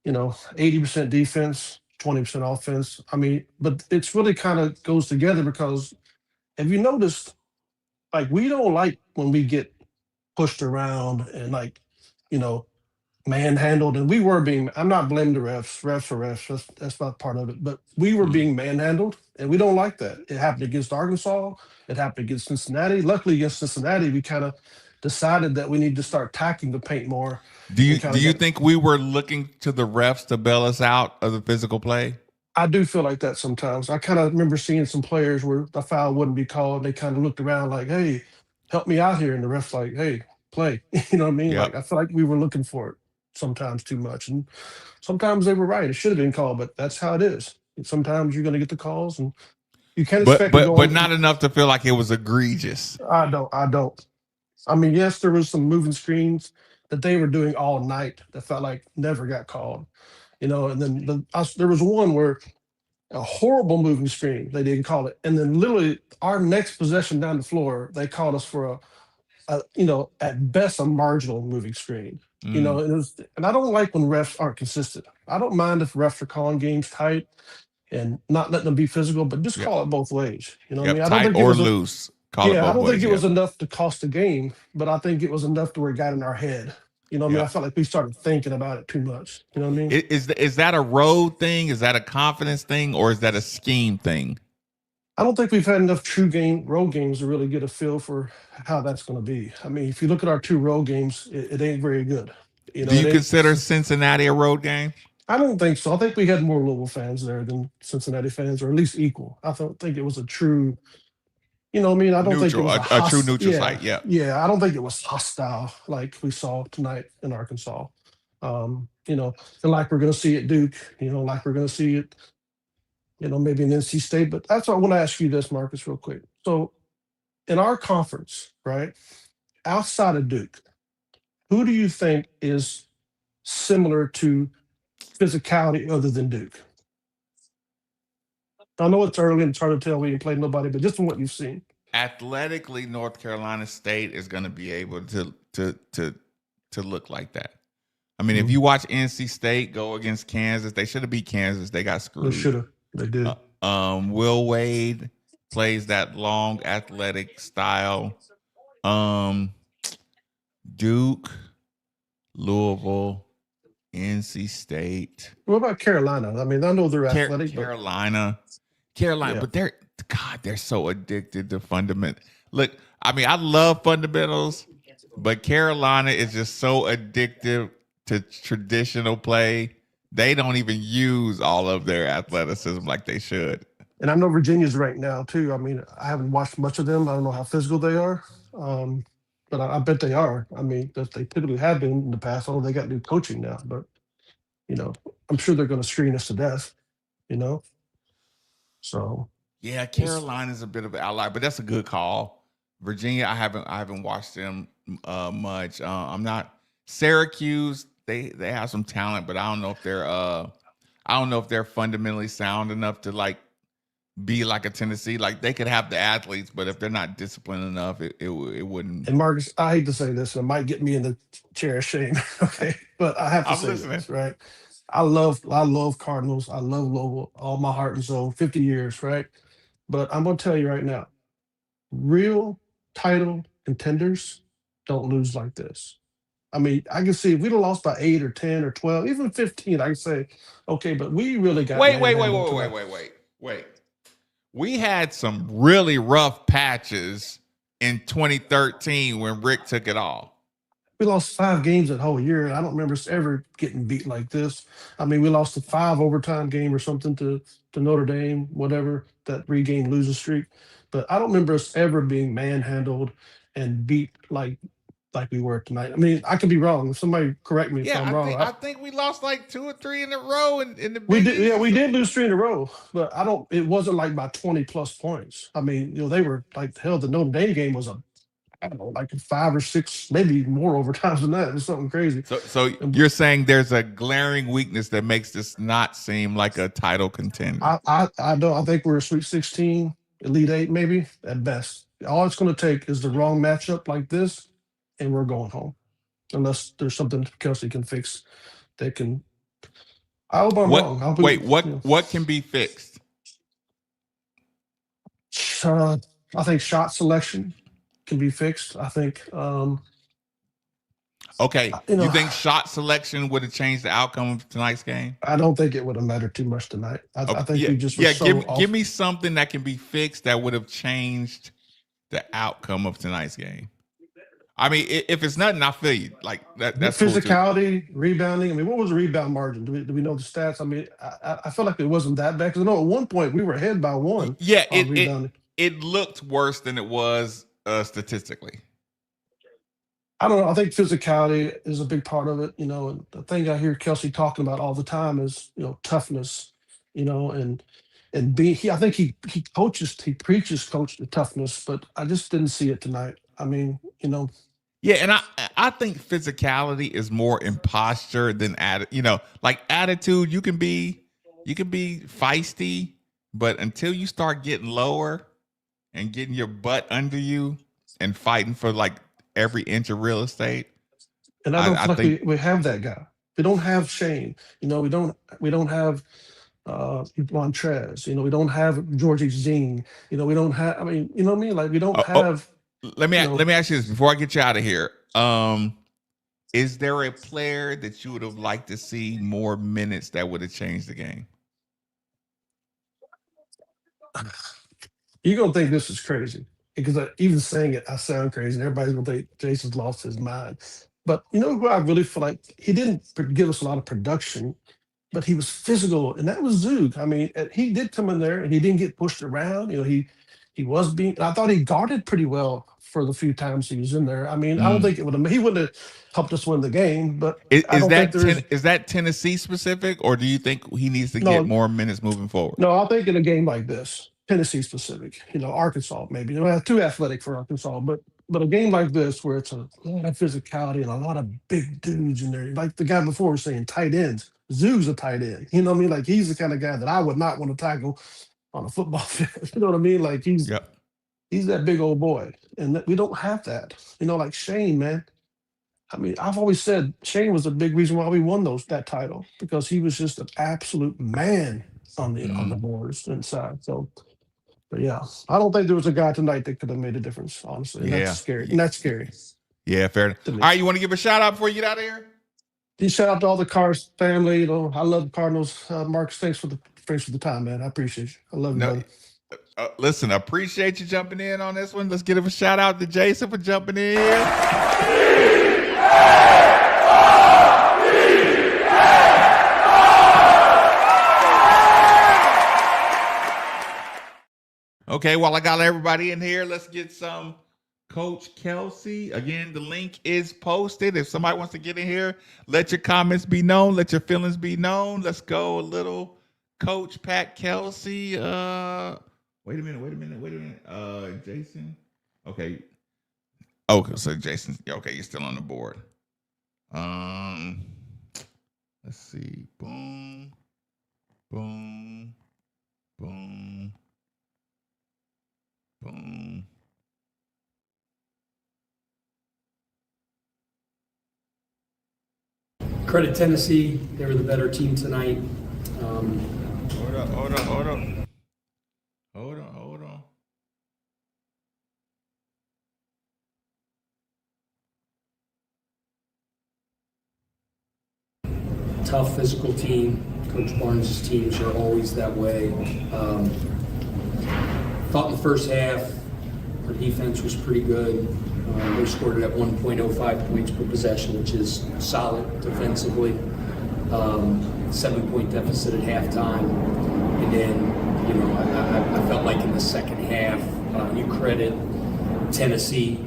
80% defense, 20% offense. I mean, but it's really kind of goes together because have you noticed like we don't like when we get pushed around and like you know manhandled, and we were being. I'm not blaming the refs. Refs are refs. That's not part of it. But we were Mm. being manhandled, and we don't like that. It happened against Arkansas. It happened against Cincinnati. Luckily, against Cincinnati, we kind of decided that we need to start attacking the paint more, Do you and kind do of you got. think we were looking to the refs to bail us out of the physical play? I do feel like that sometimes. I kind of remember seeing some players where the foul wouldn't be called. They kind of looked around like, "Hey, help me out here," and the ref's like, "Hey, play." You know what I mean? Yep. Like I feel like we were looking for it sometimes too much, and sometimes they were right. It should have been called, but that's how it is. Sometimes you're going to get the calls, and you can't But expect to but go but on. not enough to feel like it was egregious. I don't. I don't. I mean, yes, there was some moving screens that they were doing all night that felt like never got called. And then there was one where a horrible moving screen. They didn't call it. And then literally our next possession down the floor, they called us for at best a marginal moving screen. Mm. And I don't like when refs aren't consistent. I don't mind if refs are calling games tight and not letting them be physical, but just Yep. call it both ways. You know what I Yep. mean? I don't Tight think it or was loose. Call it I both don't think ways. it was Yep. enough to cost the game, but I think it was enough to where it got in our head. You know what I mean? I Yep. felt like we started thinking about it too much. You know what I mean? Is that a road thing? Is that a confidence thing? Or is that a scheme thing? I don't think we've had enough road games to really get a feel for how that's going to be. I mean, if you look at our 2 road games, it ain't very good. Do you It ain't. consider Cincinnati a road game? I don't think so. I think we had more Louisville fans there than Cincinnati fans, or at least equal. I don't think it was a true. You know what I mean? I don't think it Neutral, was a true neutral site. Yeah. Yeah. I don't think it was hostile like we saw tonight in Arkansas. And like we're going to see at Duke. Like we're going to see it. Maybe in NC State. But that's what I want to ask you this, Marcus, real quick. So in our conference, right, outside of Duke, who do you think is similar to physicality other than Duke? I know it's early and it's hard to tell. We ain't played nobody, but just from what you've seen. Athletically, North Carolina State is going to be able to look like that. I mean, if you watch NC State go against Kansas, they should have beat Kansas. They got screwed. They should have. They did. Will Wade plays that long athletic style. Duke, Louisville, NC State. What about Carolina? I mean, I know they're athletic. Carolina, Yeah. but they're so addicted to fundamental. Look, I mean, I love fundamentals, but Carolina is just so addictive to traditional play. They don't even use all of their athleticism like they should. And I know Virginia's ranked now too. I mean, I haven't watched much of them. I don't know how physical they are, but I bet they are. I mean, that they typically have been in the past. Although they got new coaching now, but I'm sure they're going to screen us to death. So yeah, Carolina's a bit of an outlier, but that's a good call. Virginia, I haven't watched them much. I'm not. Syracuse, they have some talent, but I don't know if they're fundamentally sound enough to like be like a Tennessee. Like they could have the athletes, but if they're not disciplined enough, it wouldn't. And Marcus, I hate to say this, and it might get me in the chair of shame. Okay, but I have to say this, right? I love Cardinals. I love Louisville, all my heart and soul. 50 years, right? But I'm gonna tell you right now, real title contenders don't lose like this. I mean, I can see if we'd have lost by 8 or 10 or 12, even 15, I can say, okay, but we really got Wait. We had some really rough patches in 2013 when Rick took it all. We lost 5 games that whole year. I don't remember us ever getting beat like this. I mean, we lost a 5 overtime game or something to Notre Dame, whatever, that 3-game losing streak. But I don't remember us ever being manhandled and beat like we were tonight. I mean, I could be wrong. Somebody correct me if I'm wrong. I think we lost like 2 or 3 in a row in the we did. Yeah, we did lose 3 in a row, but it wasn't like by 20 plus points. I mean, they were like, hell, the Notre Dame game was I don't know, like 5 or 6, maybe more overtimes than that. It was something crazy. So you're saying there's a glaring weakness that makes this not seem like a title contender? I don't. I think we're a Sweet 16, Elite 8, maybe at best. All it's going to take is the wrong matchup like this, and we're going home. Unless there's something Kelsey can fix that can. I hope I'm wrong. What can be fixed? I think shot selection can be fixed. I think. Okay, you think shot selection would have changed the outcome of tonight's game? I don't think it would have mattered too much tonight. I think we just give me something that can be fixed that would have changed the outcome of tonight's game. I mean, if it's nothing, I feel you. Like that's physicality, cool, rebounding. I mean, what was the rebound margin? Do we know the stats? I mean, I feel like it wasn't that bad because I know at one point we were ahead by 1. Yeah, it looked worse than it was statistically. I don't know. I think physicality is a big part of it. And the thing I hear Kelsey talking about all the time is toughness. And I think he preaches toughness, but I just didn't see it tonight. I mean, Yeah, and I think physicality is more in posture than like attitude. You can be feisty, but until you start getting lower and getting your butt under you and fighting for like every inch of real estate. And I don't I feel like think we have that guy. We don't have Shane. You know, we don't have Montrez. You know, we don't have George Jean. You know, we don't have. I mean, you know what I mean? Like we don't have. let me you know, let me ask you this before I get you out of here. Is there a player that you would have liked to see more minutes that would have changed the game? You're gonna think this is crazy because even saying it, I sound crazy, and everybody's gonna think Jason's lost his mind. But you know who I really feel like he didn't give us a lot of production, but he was physical, and that was Zook. I mean, he did come in there and he didn't get pushed around. You know, he was being. I thought he guarded pretty well for the few times he was in there. I mean, I don't think he wouldn't have helped us win the game, but I don't think is that Tennessee specific, or do you think he needs to get more minutes moving forward? No, I think in a game like this, Tennessee specific, you know, Arkansas maybe. You know, too athletic for Arkansas, but a game like this where it's a lot of physicality and a lot of big dudes in there, like the guy before was saying, tight ends. Zoo's a tight end. You know what I mean? Like he's the kind of guy that I would not want to tackle on a football field. You know what I mean? Like he's that big old boy, and we don't have that. You know, like Shane, man. I mean, I've always said Shane was a big reason why we won that title because he was just an absolute man on the boards inside. So, but yeah, I don't think there was a guy tonight that could have made a difference. Honestly, and that's scary. And that's scary. Yeah, fair enough. All right, you want to give a shout out before you get out of here? Shout out to all the Cars family. You know, I love the Cardinals. Marcus, thanks for the time, man. I appreciate you. I love you, brother. Listen, I appreciate you jumping in on this one. Let's give a shout out to Jason for jumping in here. Okay, well, I got everybody in here. Let's get some Coach Kelsey. Again, the link is posted. If somebody wants to get in here, let your comments be known. Let your feelings be known. Let's go a little Coach Pat Kelsey. Wait a minute. Jason. Okay. Okay, so Jason, okay, you're still on the board. Let's see. Boom. Boom. Boom. Boom. Credit Tennessee. They were the better team tonight. Hold on. Tough physical team. Coach Barnes' teams are always that way. Thought in the first half our defense was pretty good. They scored it at 1.05 points per possession, which is solid defensively. 7-point deficit at halftime. And then, you know, I felt like in the second half, you credit Tennessee.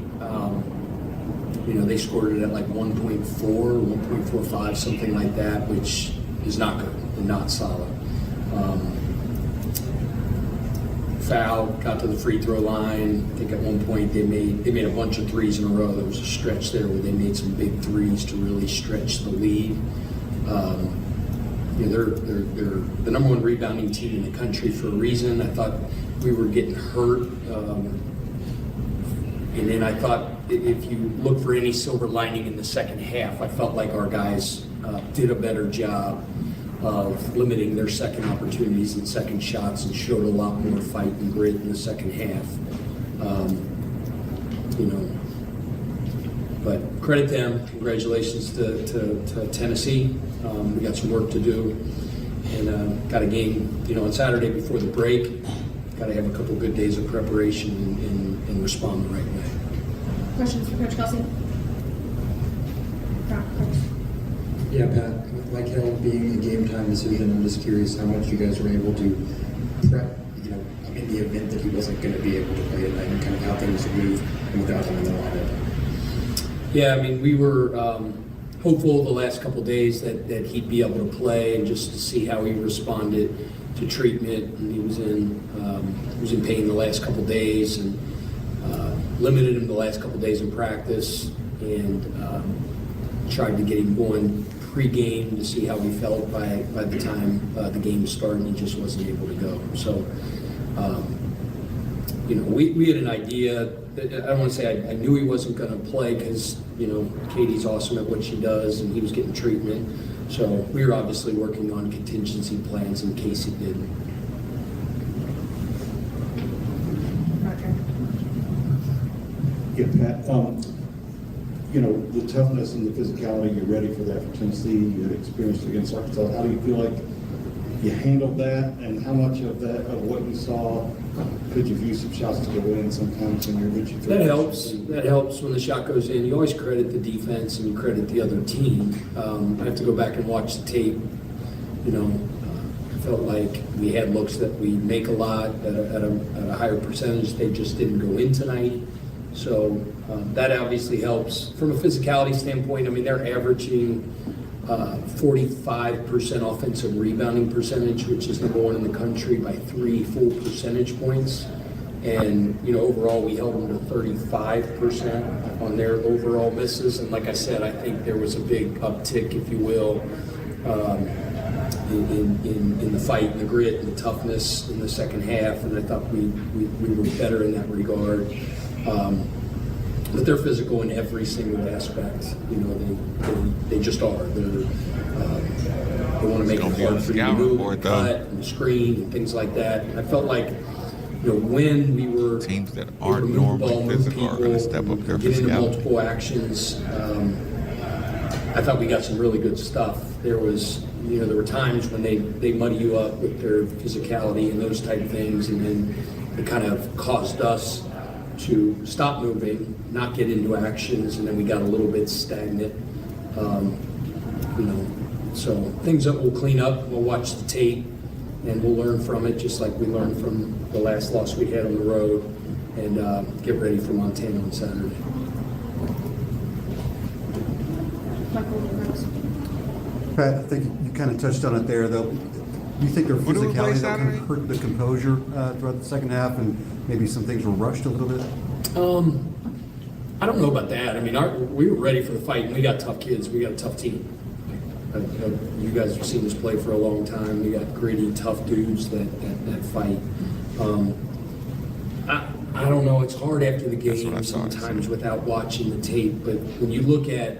You know, they scored it at like 1.4, 1.45, something like that, which is not good and not solid. Foul, got to the free throw line. I think at one point they made a bunch of threes in a row. There was a stretch there where they made some big threes to really stretch the lead. You know, they're the number one rebounding team in the country for a reason. I thought we were getting hurt. And then I thought if you look for any silver lining in the second half, I felt like our guys did a better job of limiting their second opportunities and second shots and showed a lot more fight and grit in the second half. You know, but credit them. Congratulations to Tennessee. We got some work to do, and got a game, you know, on Saturday before the break. Got to have a couple good days of preparation and respond the right way. Questions for Coach Kelsey? Yeah, Pat, like how being a game time decision, I'm just curious how much you guys were able to prep, you know, in the event that he wasn't going to be able to play tonight and kind of how things would move without him in the lineup. Yeah, I mean, we were hopeful the last couple of days that he'd be able to play and just to see how he responded to treatment. And he was in pain the last couple of days and limited him the last couple of days in practice and tried to get him going pre-game to see how he felt by the time the game started, and he just wasn't able to go. So, we had an idea. I don't want to say I knew he wasn't going to play because, Katie's awesome at what she does and he was getting treatment. So we were obviously working on contingency plans in case he didn't. Yeah, Pat, the toughness and the physicality, you're ready for that for Tennessee. You experienced it against Arkansas. How do you feel like you handled that, and how much of what you saw could you view some shots to go in sometimes when you're reaching for? That helps when the shot goes in. You always credit the defense and you credit the other team. I have to go back and watch the tape. I felt like we had looks that we make a lot at a higher percentage. They just didn't go in tonight. So that obviously helps. From a physicality standpoint, they're averaging 45% offensive rebounding percentage, which is number 1 in the country by 3 full percentage points. And, overall, we held them to 35% on their overall misses. And like I said, I think there was a big uptick, if you will, in the fight, and the grit, and the toughness in the second half. And I thought we were better in that regard. But they're physical in every single aspect. They just are. They want to make it hard for you to move, cut, and screen, and things like that. I felt like, when we were teams that aren't normally physical are going to step up their get into physicality. multiple actions. I thought we got some really good stuff. There were times when they muddy you up with their physicality and those type of things, and then it kind of caused us to stop moving, not get into actions, and then we got a little bit stagnant. So things that we'll clean up, we'll watch the tape, and we'll learn from it, just like we learned from the last loss we had on the road, and get ready for Montana on Saturday. Pat, I think you kind of touched on it there, though. Do you think their Who do we play physicality Saturday? hurt the composure throughout the second half, and maybe some things were rushed a little bit? I don't know about that. We were ready for the fight, and we got tough kids. We got a tough team. You guys have seen us play for a long time. We got gritty, tough dudes that fight. I don't know. It's hard after the game sometimes without watching the tape, but when you look at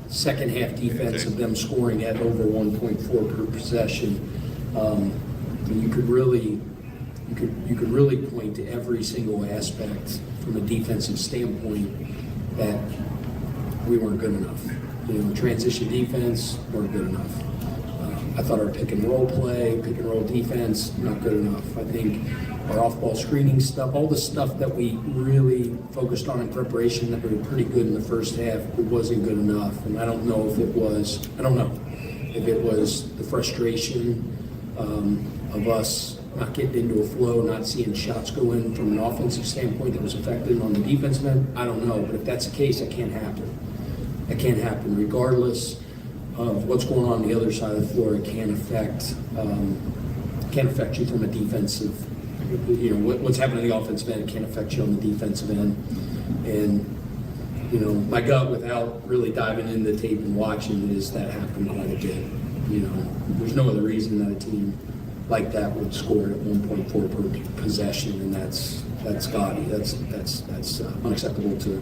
second half defense of them scoring at over 1.4 per possession, you could really point to every single aspect from a defensive standpoint that we weren't good enough. Transition defense weren't good enough. I thought our pick and roll defense not good enough. I think our off-ball screening stuff, all the stuff that we really focused on in preparation that we were pretty good in the first half, it wasn't good enough. And I don't know if it was the frustration of us not getting into a flow, not seeing shots go in from an offensive standpoint that was affected on the defensive end. I don't know, but if that's the case, it can't happen. It can't happen regardless of what's going on the other side of the floor. It can't affect you from a defensive, what's happening on the offensive end, it can't affect you on the defensive end. And, my gut without really diving into the tape and watching is that happened quite a bit. There's no other reason that a team like that would score at 1.4 per possession, and that's gaudy. That's unacceptable to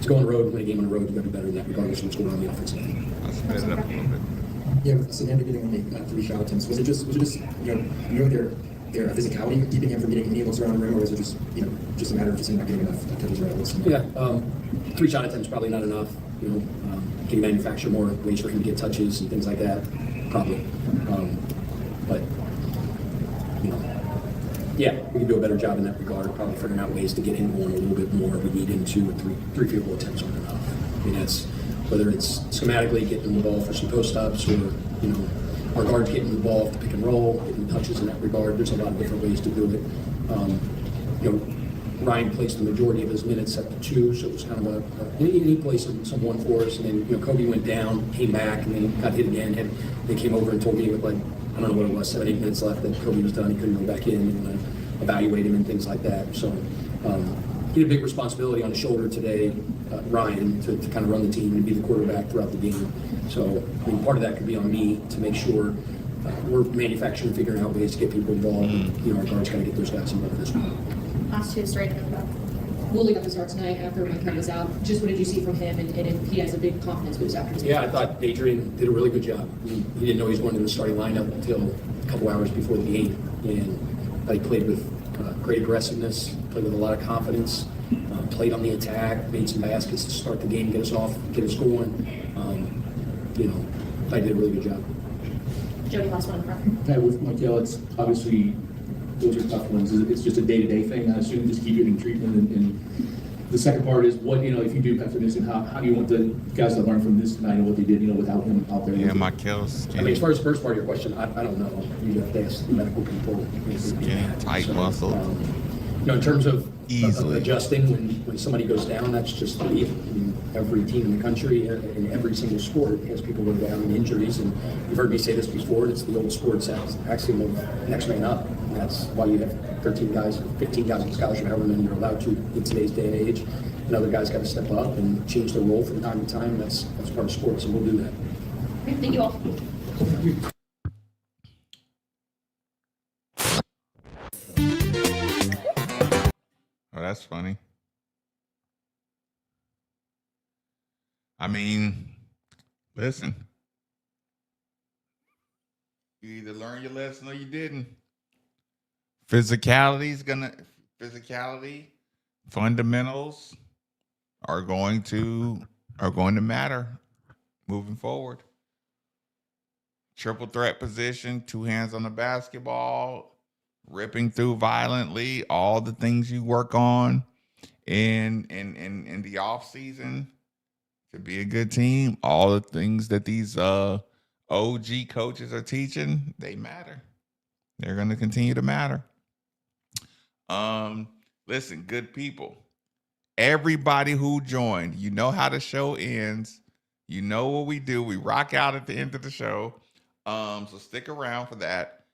go on the road, win a game on the road. You got to be better than that, regardless of what's going on the offensive end. I'll split it up a little bit. Yeah, with Samantha getting only 3 shot attempts, was it just their physicality keeping him from getting any looks around the rim, or was it just a matter of just not getting enough touches around looks? Yeah, 3 shot attempts probably not enough. Can you manufacture more ways for him to get touches and things like that? Probably, but. Yeah, we can do a better job in that regard, probably figuring out ways to get him going a little bit more. We need him 2 or 3 field goal attempts aren't enough. That's whether it's schematically getting him the ball for some post-ups or, our guards getting the ball off the pick and roll, getting touches in that regard. There's a lot of different ways to do it. Ryan placed the majority of his minutes at the 2, so it was kind of he placed some 1 for us, and then, Kobe went down, came back, and then got hit again, and they came over and told me with I don't know what it was, 7-8 minutes left that Kobe was done. He couldn't go back in and evaluate him and things like that. So he had a big responsibility on his shoulder today, Ryan, to kind of run the team and be the quarterback throughout the game. So part of that could be on me to make sure we're manufacturing, figuring out ways to get people involved. Our guards got to get those guys involved as well. Last two straight in about. Woolley got the start tonight after Michael was out. Just what did you see from him, and if he has a big confidence boost after his Yeah, I thought Adrian did a really good job. He didn't know he was going to the starting lineup until a couple hours before the game, and I thought he played with great aggressiveness, played with a lot of confidence, played on the attack, made some baskets to start the game, get us going. I did a really good job. Jody, last one in front. Pat, with Michael, it's obviously those are tough ones. It's just a day-to-day thing. I assume just keep getting treatment. And the second part is what, if you do have to miss him, how do you want the guys to learn from this tonight and what they did, without him out there? Yeah, Michael's I mean, as far as the first part of your question, I don't know. You have to ask the medical people. tight muscle. In terms of Easily. adjusting when somebody goes down, that's just the deal. I mean, every team in the country, in every single sport, has people go down in injuries. And you've heard me say this before, it's the old sports axiom of next man up. And that's why you have 13 guys, 15 guys on scholarship, however many you're allowed to in today's day and age. And other guys got to step up and change their role from time to time. That's part of sports, and we'll do that. Okay, thank you all. Oh, that's funny. I mean, listen. You either learned your lesson or you didn't. Physicality, fundamentals are going to matter moving forward. Triple threat position, two hands on the basketball, ripping through violently, all the things you work on in the off season to be a good team, all the things that these OG coaches are teaching, they matter. They're going to continue to matter. Listen, good people. Everybody who joined, you know how the show ends. You know what we do. We rock out at the end of the show. So stick around for that.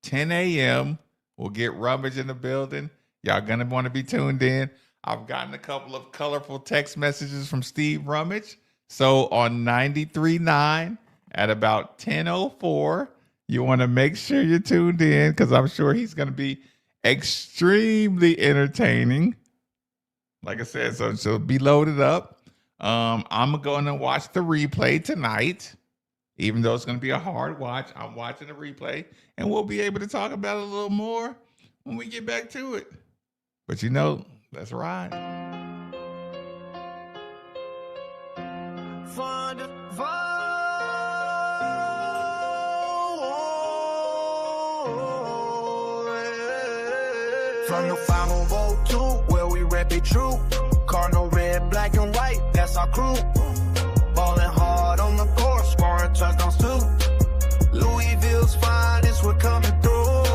10 a.m. We'll get Rummage in the building. Y'all gonna want to be tuned in. I've gotten a couple of colorful text messages from Steve Rummage. So on 93.9 at about 10:04, you want to make sure you're tuned in because I'm sure he's going to be extremely entertaining. Like I said, so be loaded up. I'm going to watch the replay tonight. Even though it's going to be a hard watch, I'm watching the replay, and we'll be able to talk about it a little more when we get back to it. But let's ride. From the 502, where we rep it true. Cardinal red, black and white, that's our crew. Ballin' hard on the court, scoring touchdowns too. Louisville's finest, we're coming through.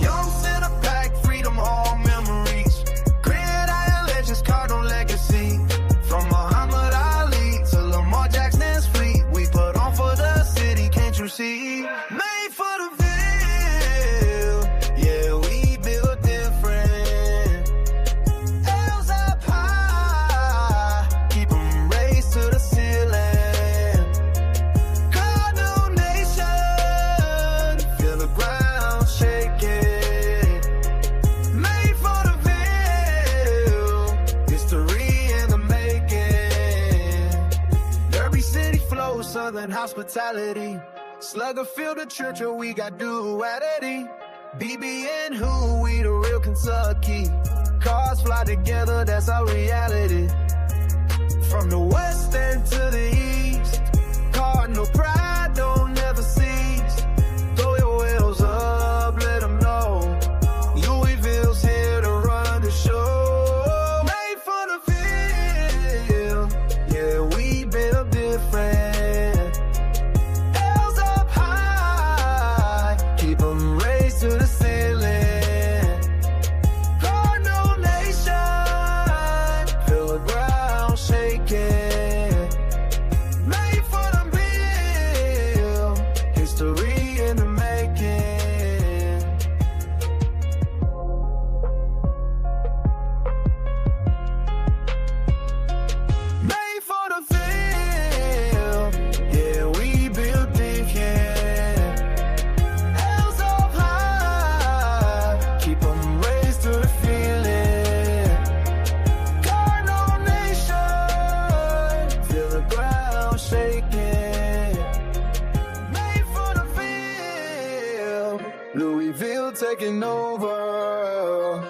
Young center pack, freedom, all memories. Gridiron legends, Cardinal legacy. From Muhammad Ali to Lamar Jackson's fleet, we put on for the city, can't you see? Made for the Ville, yeah, we built different. L's up high, keep 'em raised to the ceiling. Cardinal Nation, feel the ground shaking. Made for the Ville, history in the making. Derby City flow, Southern hospitality. Slugger field the church, we got duality. BB and who, we the real Kentucky. Cars fly together, that's our reality. From the west end to the east, Cardinal pride don't never cease. Throw your wheels up, let them know. Louisville's here to run the show. Made for the Ville, yeah, we built different. L's up high, keep 'em raised to the ceiling. Cardinal Nation, feel the ground shaking. over.